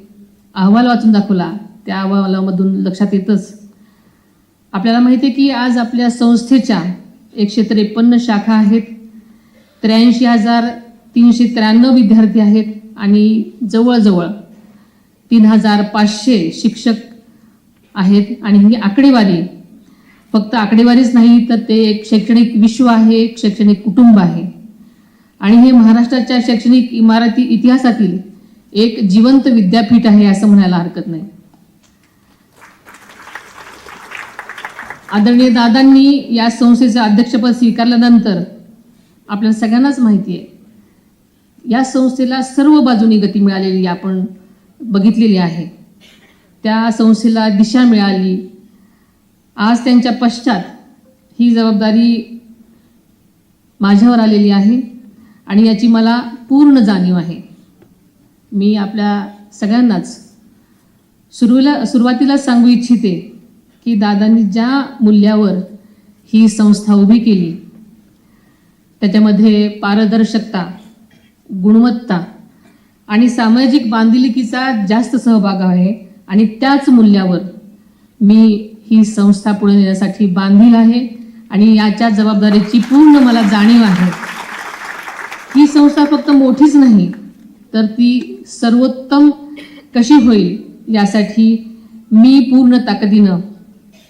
अहवाल वाचून दाखवला त्या अहवालामधून लक्षात येतच. आपल्याला माहिती आहे की आज आपल्या संस्थेच्या 153 शाखा आहेत, 83,393 विद्यार्थी आहेत आणि जवळजवळ 3,500 शिक्षक आहेत. आणि ही आकडेवारी फक्त आकडेवारीच नाही, तर ते एक शैक्षणिक विश्व आहे, एक शैक्षणिक कुटुंब आहे. आणि हे महाराष्ट्राच्या शैक्षणिक इतिहासातील एक जिवंत विद्यापीठ आहे असं म्हणायला हरकत नाही. आदरणीय दादांनी या संस्थेचं अध्यक्षपद स्वीकारल्यानंतर आपल्याला सगळ्यांनाच माहिती आहे, या संस्थेला सर्व बाजूनी गती मिळालेली आपण बघितलेली आहे. त्या संस्थेला दिशा मिळाली. आज त्यांच्या पश्चात ही जबाबदारी माझ्यावर आलेली आहे आणि याची मला पूर्ण जाणीव आहे. मी आपल्या सगळ्यांनाच सुरुवातीला सांगू इच्छिते की दादांनी ज्या मूल्यावर ही संस्था उभी केली त्याच्यामध्ये पारदर्शकता, गुणवत्ता आणि सामाजिक बांधिलकीचा जास्त सहभाग आहे आणि त्याच मूल्यावर मी ही संस्था पुढे नेण्यासाठी बांधील आहे आणि याच्या जबाबदारीची पूर्ण मला जाणीव आहे. ही संस्था फक्त मोठीच नाही तर ती सर्वोत्तम कशी होईल यासाठी मी पूर्ण ताकदीनं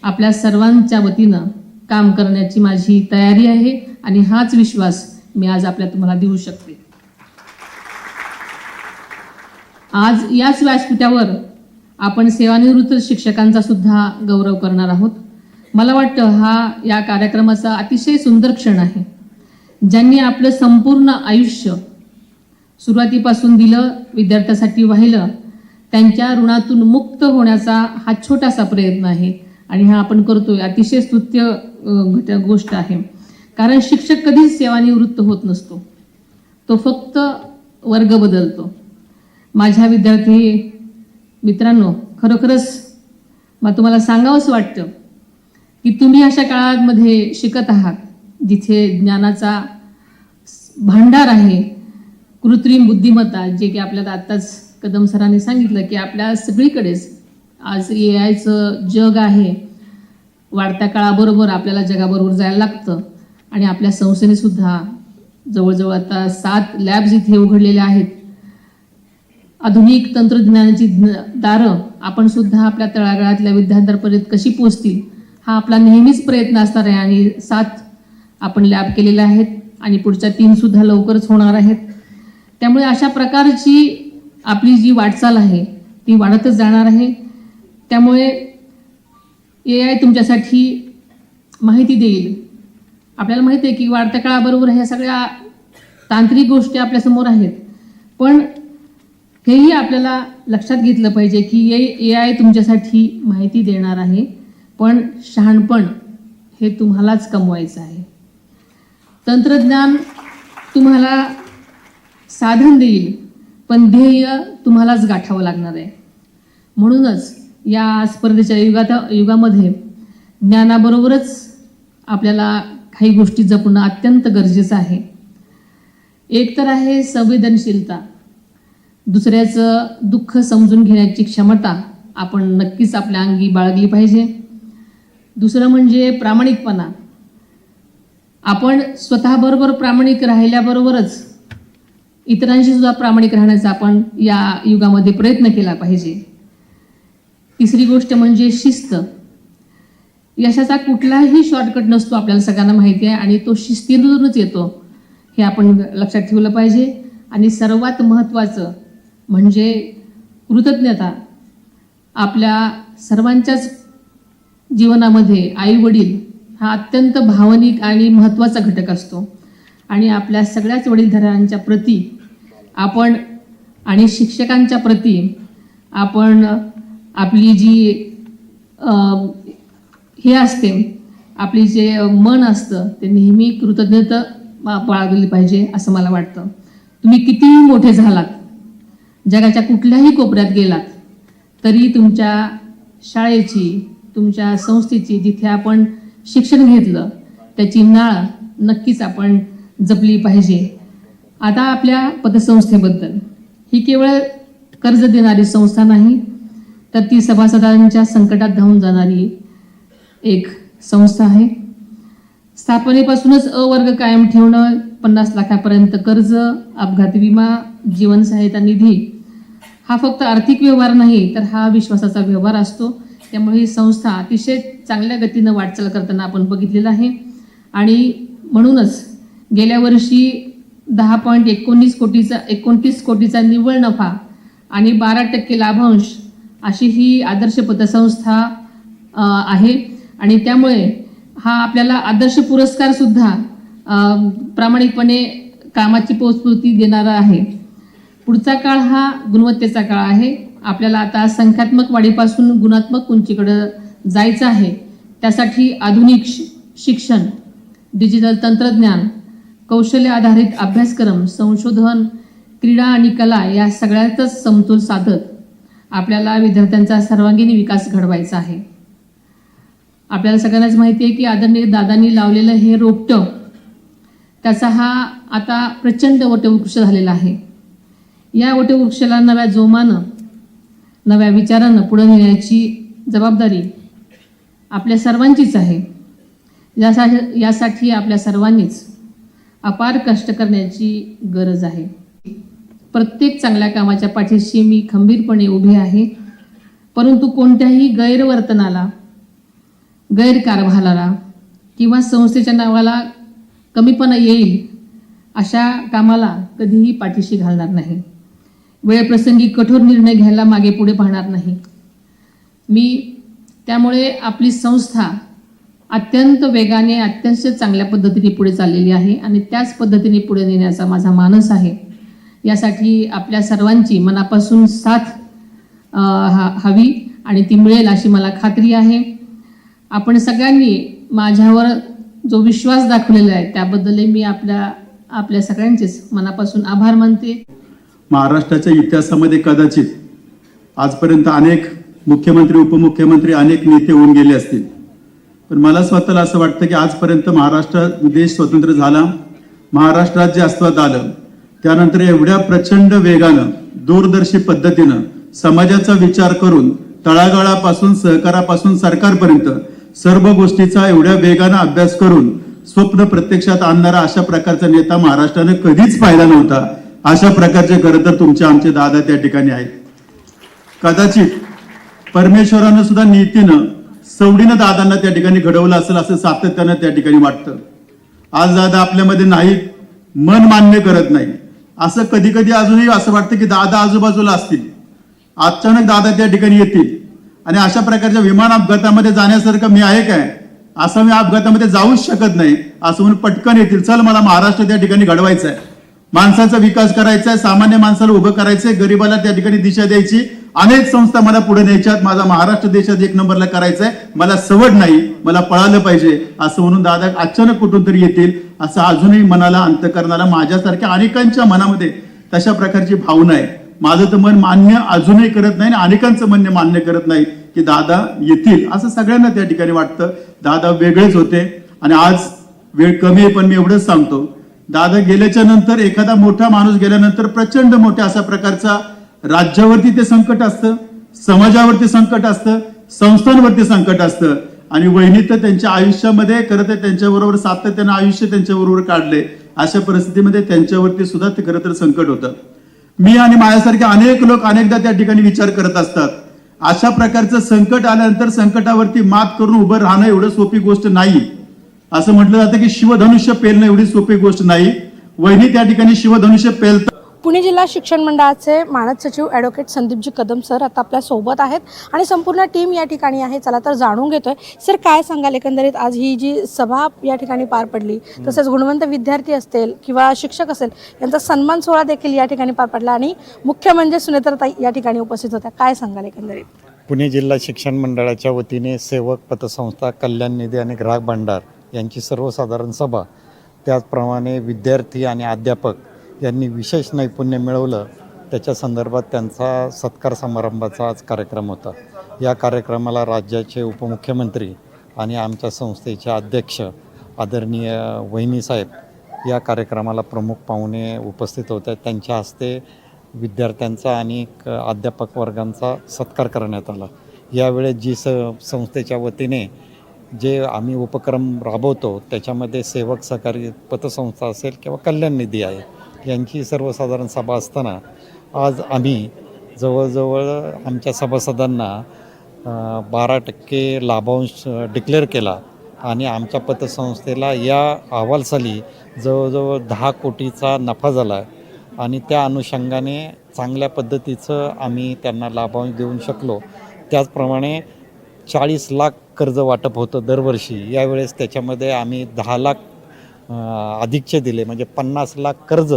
आपल्या सर्वांच्या वतीनं काम करण्याची माझी तयारी आहे आणि हाच विश्वास मी आज तुम्हाला देऊ शकते. आज याच व्यासपीठावर आपण सेवानिवृत्त शिक्षकांचा सुद्धा गौरव करणार आहोत. मला वाटतं या कार्यक्रमाचा अतिशय सुंदर क्षण आहे. ज्यांनी आपलं संपूर्ण आयुष्य सुरुवातीपासून दिलं, विद्यार्थ्यासाठी वाहिलं, त्यांच्या ऋणातून मुक्त होण्याचा हा छोटासा प्रयत्न आहे आणि हा आपण करतोय. अतिशय स्तुत्य गोष्ट आहे, कारण शिक्षक कधीच सेवानिवृत्त होत नसतो, तो फक्त वर्ग बदलतो. माझ्या विद्यार्थी मित्रांनो, खरोखरच मला तुम्हाला सांगावंच वाटतं की तुम्ही अशा काळामध्ये शिकत आहात जिथे ज्ञानाचा भांडार आहे, कृत्रिम बुद्धिमत्ता, जे की आपल्याला आत्ताच कदम सरांनी सांगितलं की आपल्या सगळीकडेच आज AIचं जग आहे. वाढत्या काळाबरोबर आपल्याला जगाबरोबर जायला लागतं आणि आपल्या संस्थेने सुद्धा जवळजवळ आता 7 लॅब्स इथे उघडलेल्या आहेत. आधुनिक तंत्रज्ञानाची दारं आपण सुद्धा आपल्या तळागाळातल्या विद्यार्थ्यांपर्यंत कशी पोहोचतील हा आपला नेहमीच प्रयत्न असणार आहे आणि 7 आपण लॅब केलेल्या आहेत आणि पुढच्या 3 सुद्धा लवकरच होणार आहेत. त्यामुळे अशा प्रकारची आपली जी वाटचाल आहे ती वाढतच जाणार आहे. त्यामुळे AI तुमच्यासाठी माहिती देईल. आपल्याला माहिती आहे की वाढत्या काळाबरोबर ह्या सगळ्या तांत्रिक गोष्टी आपल्यासमोर आहेत, पण हेही आपल्याला लक्षात घेतलं पाहिजे की AI तुमच्यासाठी माहिती देणार आहे, पण शहाणपण हे तुम्हालाच कमवायचं आहे. तंत्रज्ञान तुम्हाला साधन देईल, पण ध्येय तुम्हालाच गाठावं लागणार आहे. म्हणूनच या स्पर्धेच्या युगामध्ये ज्ञानाबरोबरच आपल्याला काही गोष्टी जपणं अत्यंत गरजेचं आहे. एक तर आहे संवेदनशीलता, दुसऱ्याचं दुःख समजून घेण्याची क्षमता आपण नक्कीच आपल्या अंगी बाळगली पाहिजे. दुसरं म्हणजे प्रामाणिकपणा. आपण स्वतःबरोबर प्रामाणिक राहिल्याबरोबरच इतरांशी सुद्धा प्रामाणिक राहण्याचा आपण या युगामध्ये प्रयत्न केला पाहिजे. तिसरी गोष्ट म्हणजे शिस्त. यशाचा कुठलाही शॉर्टकट नसतो, आपल्याला सगळ्यांना माहिती आहे, आणि तो शिस्तीतूनच येतो हे आपण लक्षात ठेवलं पाहिजे. आणि सर्वात महत्त्वाचं म्हणजे कृतज्ञता. आपल्या सर्वांच्याच जीवनामध्ये आई वडील हा अत्यंत भावनिक आणि महत्त्वाचा घटक असतो आणि आपल्या सगळ्याच वडीलधाऱ्यांच्या प्रती आपण आणि शिक्षकांच्या प्रती आपण आपली जी हे असते, आपली जे मन असतं ते नेहमी कृतज्ञता बाळगली पाहिजे असं मला वाटतं. तुम्ही कितीही मोठे झालात, जगाच्या कुठल्याही कोपऱ्यात गेलात, तरी तुमच्या शाळेची, तुमच्या संस्थेची, जिथे आपण शिक्षण घेतलं त्याची नाळ नक्कीच आपण जपली पाहिजे. आता आपल्या पतसंस्थेबद्दल, ही केवळ कर्ज देणारी संस्था नाही, तर ती सभासदांच्या संकटात धावून जाणारी एक संस्था आहे. स्थापनेपासूनच अ वर्ग कायम ठेवणं, 50 लाखापर्यंत कर्ज, अपघात विमा, जीवन सहायता निधी हा फक्त आर्थिक व्यवहार नाही तर हा विश्वासाचा व्यवहार असतो. त्यामुळे ही संस्था अतिशय चांगल्या गतीनं वाटचाल करताना आपण बघितलेलं आहे. आणि म्हणूनच गेल्या वर्षी 10.29 कोटीचा निव्वळ नफा आणि 12% लाभांश अशी ही आदर्श पतसंस्था आहे. आणि त्यामुळे हा आपल्याला आदर्श पुरस्कार सुद्धा प्रामाणिकपणे कामाची पोचपूर्ती देणारा आहे. पुढचा काळ हा गुणवत्तेचा काळ आहे. आपल्याला आता संख्यात्मक वाढीपासून गुणात्मक उंचीकडे जायचं आहे. त्यासाठी आधुनिक शिक्षण, डिजिटल तंत्रज्ञान, कौशल्य आधारित अभ्यासक्रम, संशोधन, क्रीडा आणि कला या सगळ्यातच समतोल साधत आपल्याला विद्यार्थ्यांचा सर्वांगीण विकास घडवायचा आहे. आपल्याला सगळ्यांनाच माहिती आहे की आदरणीय दादांनी लावलेलं हे रोपटं त्याचा हा आता प्रचंड वटवृक्ष झालेला आहे. या वटवृक्षाला नव्या जोमानं, नव्या विचारानं पुढे नेण्याची जबाबदारी आपल्या सर्वांचीच आहे. यासाठी आपल्या सर्वांनीच अपार कष्ट करण्याची गरज आहे. प्रत्येक चांगल्या कामाच्या पाठीशी मी खंबीरपणे उभी आहे. परंतु कोणत्याही गैरवर्तनाला, गैरकारभाराला किंवा संस्थेच्या नावाला कमीपणा येईल अशा कामाला कधीही पाठीशी घालणार नाही. वेळप्रसंगी कठोर निर्णय घ्यायला मागे पुढे पाहणार नाही. मी त्यामुळे आपली संस्था अत्यंत वेगाने, अत्यंत चांगल्या पद्धतीने पुढे चाललेली आहे आणि त्याच पद्धतीने पुढे नेण्याचा माझा मानस आहे. यासाठी आपल्या सर्वांची मनापासून साथ हवी आणि ती मिळेल अशी मला खात्री आहे. आपण सगळ्यांनी माझ्यावर जो विश्वास दाखवलेला आहे त्याबद्दल मी आपल्या सगळ्यांचेच मनापासून आभार मानते. महाराष्ट्राच्या इतिहासामध्ये कदाचित आजपर्यंत अनेक मुख्यमंत्री, उपमुख्यमंत्री, अनेक नेते होऊन गेले असतील, पण मला स्वतःला असं वाटतं की आजपर्यंत महाराष्ट्र देश स्वतंत्र झाला, महाराष्ट्रात जे अस्तित्वात आलं त्यानंतर एवढ्या प्रचंड वेगानं, दूरदर्शी पद्धतीनं समाजाचा विचार करून तळागाळापासून, सहकारापासून सरकारपर्यंत सर्व गोष्टीचा एवढ्या वेगानं अभ्यास करून स्वप्न प्रत्यक्षात आणणारा अशा प्रकारचा नेता महाराष्ट्राने कधीच पाहिला नव्हता. अशा प्रकारचे खरं तर तुमचे आमचे दादा त्या ठिकाणी आहेत. कदाचित परमेश्वरानं सुद्धा नीतीनं, सवडीनं दादांना त्या ठिकाणी घडवलं असेल असं सातत्यानं त्या ठिकाणी वाटतं. आज दादा आपल्यामध्ये नाहीत, मन मान्य करत नाही. असं कधी कधी अजूनही असं वाटतं की दादा आजूबाजूला असतील, अचानक दादा त्या ठिकाणी येतील आणि अशा प्रकारच्या विमान अपघातामध्ये जाण्यासारखं मी आहे काय, असं मी अपघातामध्ये जाऊच शकत नाही असं म्हणून पटकन येतील. चल मला महाराष्ट्र त्या ठिकाणी घडवायचं आहे, माणसाचा विकास करायचा आहे, सामान्य माणसाला उभं करायचंय, गरिबाला त्या ठिकाणी दिशा द्यायची, अनेक संस्था मला पुढे न्यायच्यात, माझा महाराष्ट्र देशात 1 नंबरला करायचंय, मला सवड नाही, मला पळालं पाहिजे असं म्हणून दादा अचानक कुठून तरी येतील असं अजूनही मनाला, अंतकरणाला, माझ्यासारख्या अनेकांच्या मनामध्ये तशा प्रकारची भावना आहे. माझं तर मन मान्य अजूनही करत नाही आणि अनेकांचं म्हणणे मान्य करत नाही की दादा येतील असं सगळ्यांना त्या ठिकाणी वाटतं. दादा वेगळेच होते आणि आज वेळ कमी आहे, पण मी एवढंच सांगतो, दादा गेल्याच्या नंतर, एखादा मोठा माणूस गेल्यानंतर प्रचंड मोठ्या अशा प्रकारचा राज्यावरती ते संकट असतं, समाजावरती संकट असतं, संस्थांवरती संकट असतं. आणि वहिनी तर त्यांच्या आयुष्यामध्ये खरं तर त्यांच्याबरोबर सातत्यानं आयुष्य त्यांच्याबरोबर काढले. अशा परिस्थितीमध्ये त्यांच्यावरती सुद्धा ते खरं तर संकट होतं. मी आणि माझ्यासारखे अनेक लोक अनेकदा त्या ठिकाणी विचार करत असतात, अशा प्रकारचं संकट आल्यानंतर संकटावरती मात करून उभं राहणं एवढं सोपी गोष्ट नाही. असं म्हटलं जातं की शिवधनुष्य पेलणं एवढी सोपी गोष्ट नाही. वहिनी त्या ठिकाणी शिवधनुष्य पेलतात. पुणे जिल्हा शिक्षण मंडळाचे मानद सचिव ॲडव्होकेट संदीपजी कदम सर आता आपल्या सोबत आहेत आणि संपूर्ण टीम या ठिकाणी आहे. चला तर जाणून घेतोय. सर काय सांगाल एकंदरीत आज ही जी सभा या ठिकाणी पार पडली, तसेच गुणवंत विद्यार्थी असतील किंवा शिक्षक असेल यांचा सन्मान सोहळा देखील या ठिकाणी पार पडला आणि मुख्य म्हणजे सुनेत्रताई या ठिकाणी उपस्थित होत्या. काय सांगाल एकंदरीत? पुणे जिल्हा शिक्षण मंडळाच्या वतीने सेवक पतसंस्था, कल्याण निधी आणि ग्राहक भांडार यांची सर्वसाधारण सभा, त्याचप्रमाणे विद्यार्थी आणि अध्यापक यांनी विशेष नैपुण्य मिळवलं त्याच्या संदर्भात त्यांचा सत्कार समारंभाचा आज कार्यक्रम होता. या कार्यक्रमाला राज्याचे उपमुख्यमंत्री आणि आमच्या संस्थेचे अध्यक्ष आदरणीय वहिनी साहेब या कार्यक्रमाला प्रमुख पाहुणे उपस्थित होते. त्यांच्या हस्ते विद्यार्थ्यांचा आणि अध्यापक वर्गांचा सत्कार करण्यात आला. यावेळेस जी संस्थेच्या वतीने जे आम्ही उपक्रम राबवतो त्याच्यामध्ये सेवक सहकारी पतसंस्था असेल किंवा कल्याण निधी आहे यांची सर्वसाधारण सभा असताना आज आम्ही जवळजवळ आमच्या सभासदांना 12% लाभांश डिक्लेअर केला आणि आमच्या पतसंस्थेला या अहवालसाली जवळजवळ 10 कोटीचा नफा झाला आहे आणि त्या अनुषंगाने चांगल्या पद्धतीचं आम्ही त्यांना लाभांश देऊ शकलो. त्याचप्रमाणे 40 लाख कर्ज वाटप होतं दरवर्षी. यावेळेस त्याच्यामध्ये आम्ही 10 लाख अधिकचे दिले, म्हणजे 50 लाख कर्ज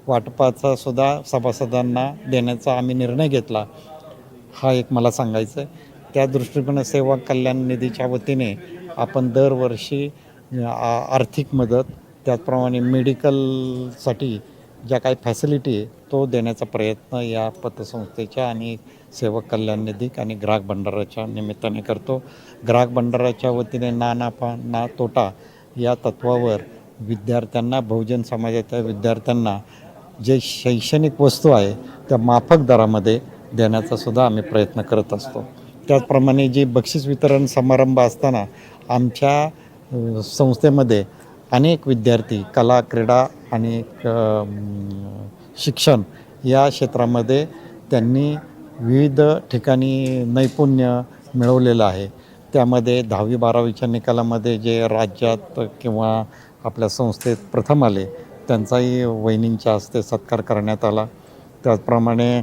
वाटपाचा सुद्धा सभासदांना देण्याचा आम्ही निर्णय घेतला. हा एक मला सांगायचं आहे. त्या दृष्टिकोनात सेवा कल्याण निधीच्या वतीने आपण दरवर्षी आर्थिक मदत, त्याचप्रमाणे मेडिकलसाठी ज्या काही फॅसिलिटी आहे तो देण्याचा प्रयत्न या पतसंस्थेच्या आणि सेवक कल्याण निधी आणि ग्राहक भंडाराच्या निमित्ताने करतो. ग्राहक भंडाराच्या वतीने ना नफा ना तोटा या तत्वावर विद्यार्थ्यांना, बहुजन समाजाच्या विद्यार्थ्यांना जे शैक्षणिक वस्तू आहे त्या माफक दरामध्ये देण्याचा सुद्धा आम्ही प्रयत्न करत असतो. त्याचप्रमाणे जे बक्षीस वितरण समारंभ असताना आमच्या संस्थेमध्ये अनेक विद्यार्थी कला, क्रीडा आणि शिक्षण या क्षेत्रामध्ये त्यांनी विविध ठिकाणी नैपुण्य मिळवलेलं आहे. त्यामध्ये 10वी-12वीच्या निकालामध्ये जे राज्यात किंवा आपल्या संस्थेत प्रथम आले त्यांचाही वहिनींच्या हस्ते सत्कार करण्यात आला. त्याचप्रमाणे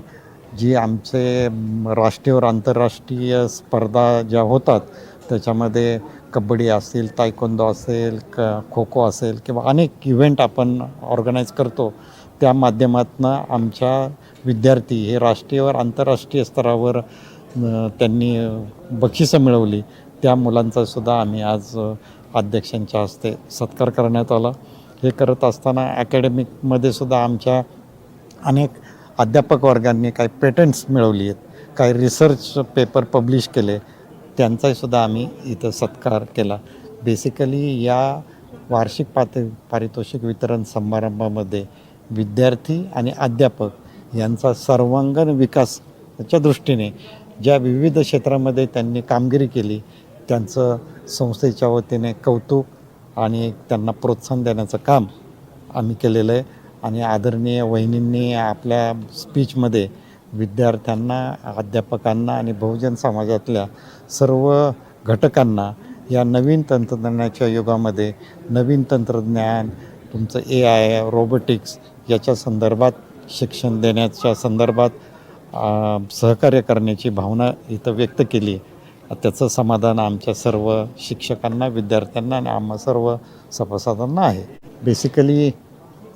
जी आमचे राष्ट्रीय व आंतरराष्ट्रीय स्पर्धा ज्या होतात त्याच्यामध्ये कबड्डी असेल, तायकोंदो असेल, खो खो असेल किंवा अनेक इव्हेंट आपण ऑर्गनाईज करतो, त्या माध्यमातून आमच्या विद्यार्थी हे राष्ट्रीय व आंतरराष्ट्रीय स्तरावर त्यांनी बक्षिसं मिळवली. त्या मुलांचा सुद्धा आम्ही आज अध्यक्षांच्या हस्ते सत्कार करण्यात आला. हे करत असताना अकॅडमिकमध्ये सुद्धा आमच्या अनेक अध्यापक वर्गांनी काही पेटंट्स मिळवली आहेत, काही रिसर्च पेपर पब्लिश केले, त्यांचाही सुद्धा आम्ही इथं सत्कार केला. बेसिकली या वार्षिक पारितोषिक वितरण समारंभामध्ये विद्यार्थी आणि अध्यापक यांचा सर्वांगीण विकासाच्या दृष्टीने ज्या विविध क्षेत्रामध्ये त्यांनी कामगिरी केली त्यांचं संस्थेच्या वतीने कौतुक आणि त्यांना प्रोत्साहन देण्याचं काम आम्ही केलेलं आहे. आणि आदरणीय वहिनींनी आपल्या स्पीचमध्ये विद्यार्थ्यांना, अध्यापकांना आणि बहुजन समाजातल्या सर्व घटकांना या नवीन तंत्रज्ञानाच्या युगामध्ये नवीन तंत्रज्ञान, तुमचं AI, रोबोटिक्स याच्या संदर्भात शिक्षण देण्याच्या संदर्भात सहकार्य करण्याची भावना इथं व्यक्त केली. त्याचं समाधान आमच्या सर्व शिक्षकांना, विद्यार्थ्यांना आणि आम्हा सर्व सभासदांना आहे. बेसिकली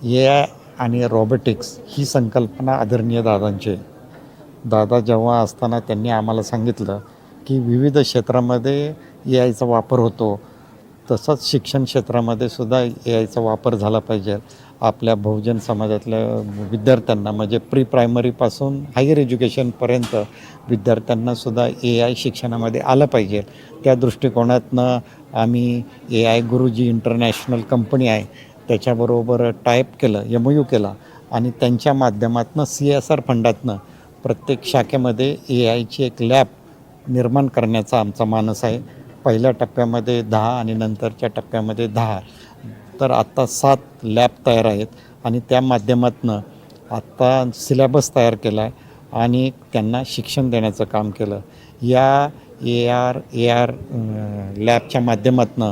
AI आणि रोबोटिक्स ही संकल्पना आदरणीय दादांची आहे. दादा जेव्हा असताना त्यांनी आम्हाला सांगितलं की विविध क्षेत्रामध्ये AIचा वापर होतो, तसंच शिक्षण क्षेत्रामध्ये सुद्धा AIचा वापर झाला पाहिजे. आपल्या बहुजन समाजातल्या विद्यार्थ्यांना म्हणजे प्री प्रायमरीपासून हायर एज्युकेशनपर्यंत विद्यार्थ्यांना सुद्धा AI शिक्षणामध्ये आलं पाहिजे. त्या दृष्टिकोनातनं आम्ही AI गुरुजी इंटरनॅशनल कंपनी आहे त्याच्याबरोबर टायप केलं, MOU केला आणि त्यांच्या माध्यमातून CSR फंडातनं प्रत्येक शाखेमध्ये AIची एक लॅब निर्माण करण्याचा आमचा मानस आहे. पहिल्या टप्प्यामध्ये 10 आणि नंतरच्या टप्प्यामध्ये 10. तर आत्ता 7 लॅब तयार आहेत आणि त्या माध्यमातून आत्ता सिलेबस तयार केला आहे आणि त्यांना शिक्षण देण्याचं काम केलं. या AR लॅबच्या माध्यमातून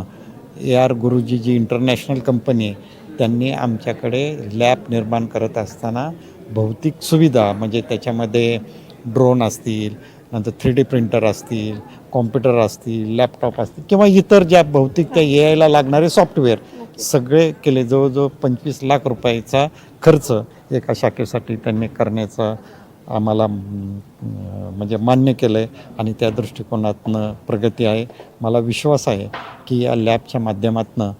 AR गुरुजी जी इंटरनॅशनल कंपनी आहे त्यांनी आमच्याकडे लॅब निर्माण करत असताना भौतिक सुविधा म्हणजे त्याच्यामध्ये ड्रोन असतील, नंतर 3D प्रिंटर असतील, कॉम्प्युटर असतील, लॅपटॉप असतील किंवा इतर ज्या भौतिक त्या AIला लागणारे सॉफ्टवेअर सगळे केले. जवळजवळ 25 लाख रुपयाचा खर्च एका शाखेसाठी त्यांनी करण्याचा आम्हाला म्हणजे मान्य केलं आहे आणि त्या दृष्टिकोनातनं प्रगती आहे. मला विश्वास आहे की या लॅबच्या माध्यमातून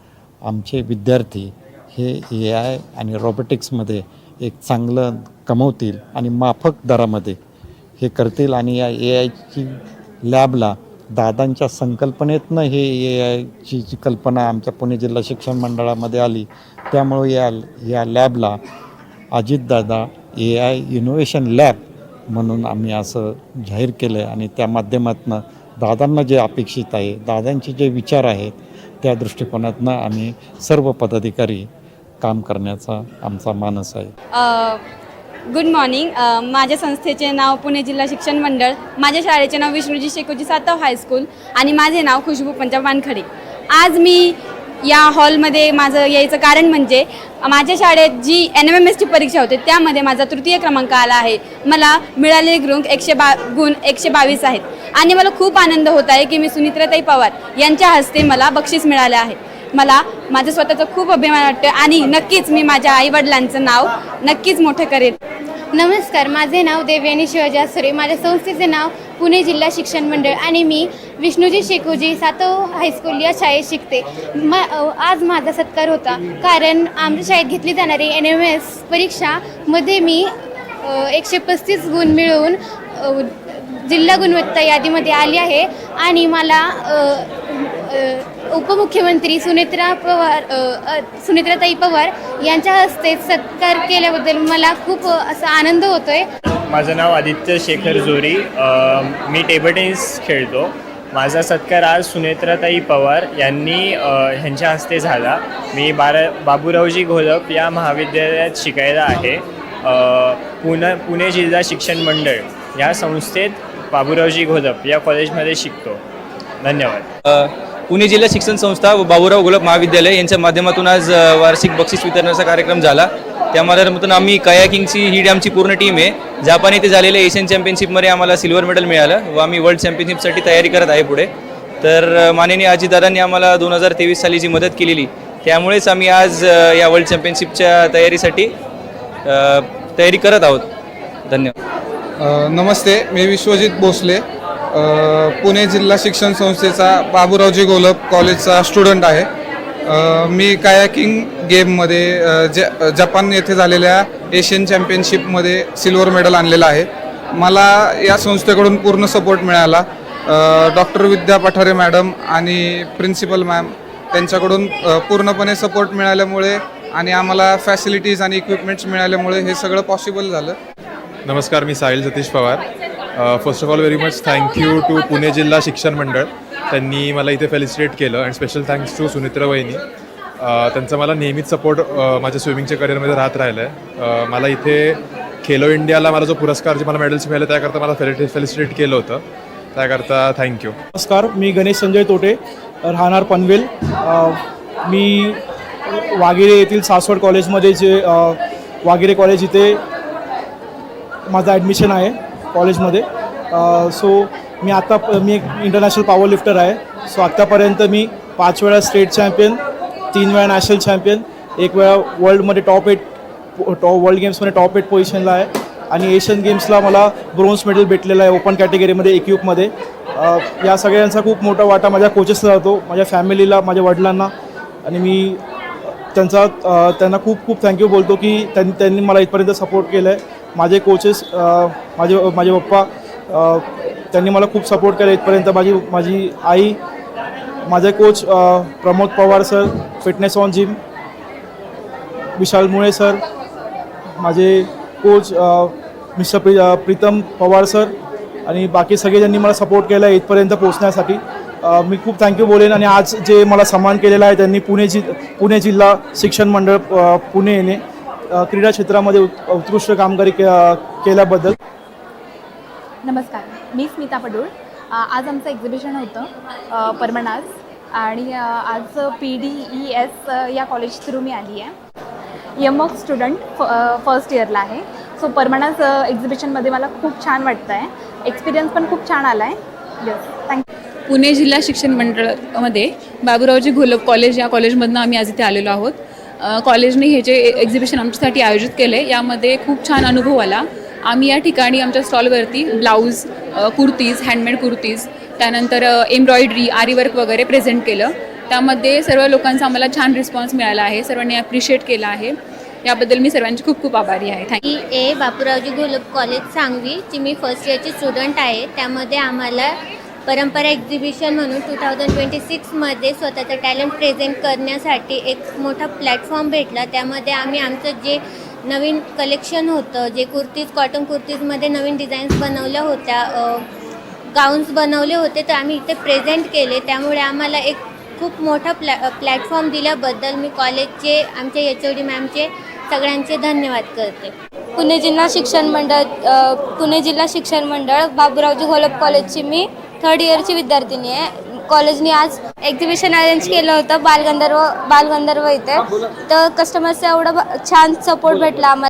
आमचे विद्यार्थी हे AI आणि रोबोटिक्समध्ये एक चांगलं कमवतील आणि माफक दरामध्ये हे करतील. आणि या AIची लॅबला दादांच्या संकल्पनेतनं हे AIची जी कल्पना आमच्या पुणे जिल्हा शिक्षण मंडळामध्ये आली त्यामुळे या लॅबला अजितदादा AI इनोव्हेशन लॅब म्हणून आम्ही असं जाहीर केलं आहे आणि त्या माध्यमातून दादांना जे अपेक्षित आहे, दादांचे जे विचार आहेत, त्या दृष्टिकोनातनं आम्ही सर्व पदाधिकारी काम करण्याचा आमचा मानस आहे. Good morning. माझ्या संस्थेचे नाव पुणे जिल्हा शिक्षण मंडळ, माझ्या शाळेचे नाव विष्णूजी शेकोजी सातव हायस्कूल आणि माझे नाव खुशबू पंजाब वानखडे. आज मी या हॉलमध्ये माझं यायचं कारण म्हणजे माझ्या शाळेत जी NMMSची परीक्षा होते त्यामध्ये माझा तृतीय क्रमांक आला आहे. मला मिळालेले गुण 122 आहेत आणि मला खूप आनंद होत आहे की मी सुनित्राताई पवार यांच्या हस्ते मला बक्षीस मिळाले आहे. मला माझं स्वतःचं खूप अभिमान वाटतं आणि नक्कीच मी माझ्या आईवडिलांचं नाव नक्कीच मोठं करेन. नमस्कार, माझे नाव देवयानी शिवाजी आसुरे. माझ्या संस्थेचे नाव पुणे जिल्हा शिक्षण मंडळ आणि मी विष्णूजी शेकोजी सातव हायस्कूल या शाळेत शिकते. आज माझा सत्कार होता कारण आमच्या शाळेत घेतली जाणारी NMS परीक्षामध्ये मी 135 गुण मिळवून जिल्हा गुणवत्ता यादीमध्ये आली आहे आणि मला उपमुख्यमंत्री सुनेत्राताई पवार यांच्या हस्ते सत्कार केल्याबद्दल मला खूप असा आनंद होतोय. माझं नाव आदित्य शेखर जोरी. मी टेबल टेनिस खेळतो. माझा सत्कार आज सुनेत्राताई पवार ह्यांच्या हस्ते झाला. मी बाबूरावजी घोलप या महाविद्यालयात शिकायला आहे. पुणे जिल्हा शिक्षण मंडळ या संस्थेत बाबूरावजी घोलप या कॉलेजमध्ये शिकतो. धन्यवाद. पुणे जिल्हा शिक्षण संस्था व बाबूराव घोलप महाविद्यालय यांच्या माध्यमातून आज वार्षिक बक्षीस वितरणाचा कार्यक्रम झाला. त्या माध्यमातून आम्ही कयाकिंगची ही आमची पूर्ण टीम आहे. जापान येथे झालेल्या एशियन चॅम्पियनशिपमध्ये आम्हाला सिल्वर मेडल मिळालं व आम्ही वर्ल्ड चॅम्पियनशिपसाठी तयारी करत आहे पुढे. तर माननीय अजितदादांनी आम्हाला 2023 साली जी मदत केलेली त्यामुळेच आम्ही आज या वर्ल्ड चॅम्पियनशिपच्या तयारी करत आहोत. धन्यवाद. नमस्ते, मी विश्वजित भोसले, पुणे जिल्हा शिक्षण संस्थेचा बाबूरावजी घोलप कॉलेजचा स्टुडंट आहे. मी कायाकिंग गेममध्ये जपान येथे झालेल्या एशियन चॅम्पियनशिपमध्ये सिल्वर मेडल आणलेलं आहे. मला या संस्थेकडून पूर्ण सपोर्ट मिळाला. डॉक्टर विद्या पठारे मॅडम आणि प्रिन्सिपल मॅम त्यांच्याकडून पूर्णपणे सपोर्ट मिळाल्यामुळे आणि आम्हाला फॅसिलिटीज आणि इक्विपमेंट्स मिळाल्यामुळे हे सगळं पॉसिबल झालं. नमस्कार, मी Sahil Satish Pawar. First of all very much thank you to Pune जिल्हा शिक्षण मंडळ. त्यांनी मला इथे फेलिसिटेट केलं and special thanks to Sunitra वहिनी. त्यांचा मला नेहमीच सपोर्ट माझ्या स्विमिंगच्या करिअरमध्ये राहत राहिलं आहे. मला इथे खेलो इंडियाला मला जो पुरस्कार जे मला मेडल्स मिळाले त्याकरता मला फेलिसिटेट केलं होतं. त्याकरता थँक्यू. नमस्कार, मी गणेश संजय तोटे, राहणार पनवेल. मी वाघेरे येथील सासवड कॉलेजमध्ये वाघेरे कॉलेज इथे माझं ॲडमिशन आहे कॉलेजमध्ये. मी एक इंटरनॅशनल पॉवर लिफ्टर आहे. आत्तापर्यंत मी 5 वेळा स्टेट चॅम्पियन, 3 वेळा नॅशनल चॅम्पियन, 1 वेळा वर्ल्डमध्ये वर्ल्ड गेम्समध्ये टॉप 8 पोझिशनला आहे आणि एशियन गेम्सला मला ब्रोन्झ मेडल भेटलेलं आहे ओपन कॅटेगरीमध्ये इक्विपमध्ये. या सगळ्यांचा खूप मोठा वाटा माझ्या कोचेसला जातो, माझ्या फॅमिलीला, माझ्या वडिलांना आणि मी त्यांना खूप खूप थँक्यू बोलतो की त्यांनी मला इथपर्यंत सपोर्ट केलं आहे. माझे कोचेस, माझे पप्पा, त्यांनी मला खूप सपोर्ट केला इथपर्यंत. माझी आई, माझे coach Pramod Pawar sir, fitness on gym, Vishal Mule sir, माझे coach mister Pritam Pawar sir आणि बाकी सगळे ज्यांनी मला सपोर्ट केला आहे इथपर्यंत पोहोचण्यासाठी मी खूप थँक्यू बोलेन. आणि आज जे मला सन्मान केलेला आहे त्यांनी पुणे जिल्हा शिक्षण मंडळ पुणे येणे क्रीडा क्षेत्रामध्ये उत्कृष्ट कामगिरी केल्याबद्दल. नमस्कार, मी स्मिता पडूळ. आज आमचं एक्झिबिशन होतं परमनाज आणि आज PDES या कॉलेज थ्रू मी आली आहे. यमॉक स्टुडंट फर्स्ट इयरला आहे. परमनाज एक्झिबिशनमध्ये मला खूप छान वाटतं आहे. एक्सपिरियन्स पण खूप छान आला आहे. Yes, thank you. पुणे जिल्हा शिक्षण मंडळामध्ये बाबूरावजी घोलप कॉलेज या कॉलेजमधनं आम्ही आज इथे आलेलो आहोत. कॉलेजने हे जे एक्झिबिशन आमच्यासाठी आयोजित केलं आहे यामध्ये खूप छान अनुभव आला. आम्ही या ठिकाणी आमच्या स्टॉलवरती ब्लाऊज, कुर्तीज, हँडमेड कुर्तीज, त्यानंतर एम्ब्रॉयडरी, आरीवर्क वगैरे प्रेझेंट केलं. त्यामध्ये सर्व लोकांचा आम्हाला छान रिस्पॉन्स मिळाला आहे. सर्वांनी ॲप्रिशिएट केला आहे. याबद्दल मी सर्वांची खूप खूप आभारी आहे. थँक्यू. बाबूरावजी घोलप कॉलेज सांगवी ची मी फर्स्ट इयरची स्टुडंट आहे. त्यामध्ये आम्हाला परंपरा एक्झिबिशन म्हणून 2026मध्ये स्वतःचा टॅलेंट प्रेझेंट करण्यासाठी एक मोठा प्लॅटफॉर्म भेटला. त्यामध्ये आम्ही आमचं जे नवीन कलेक्शन होतं, जे कुर्तीज, कॉटन कुर्तीजमध्ये नवीन डिझाईन्स बनवल्या होत्या, गाऊन्स बनवले होते तर आम्ही इथे प्रेझेंट केले, त्यामुळे आम्हाला एक खूप मोठा प्लॅटफॉर्म दिल्याबद्दल मी कॉलेजचे आमचे HOD मॅमचे सगळ्यांचे धन्यवाद करते. पुणे जिल्हा शिक्षण मंडळ बाबूरावजी घोलप कॉलेजची मी 3rd इयरची विद्यार्थिनी आहे. कॉलेजने आज एक्झिबिशन अरेंज केलं होतं बालगंधर्व इथे, तर कस्टमर्सचा एवढा छान सपोर्ट भेटला आम्हाला.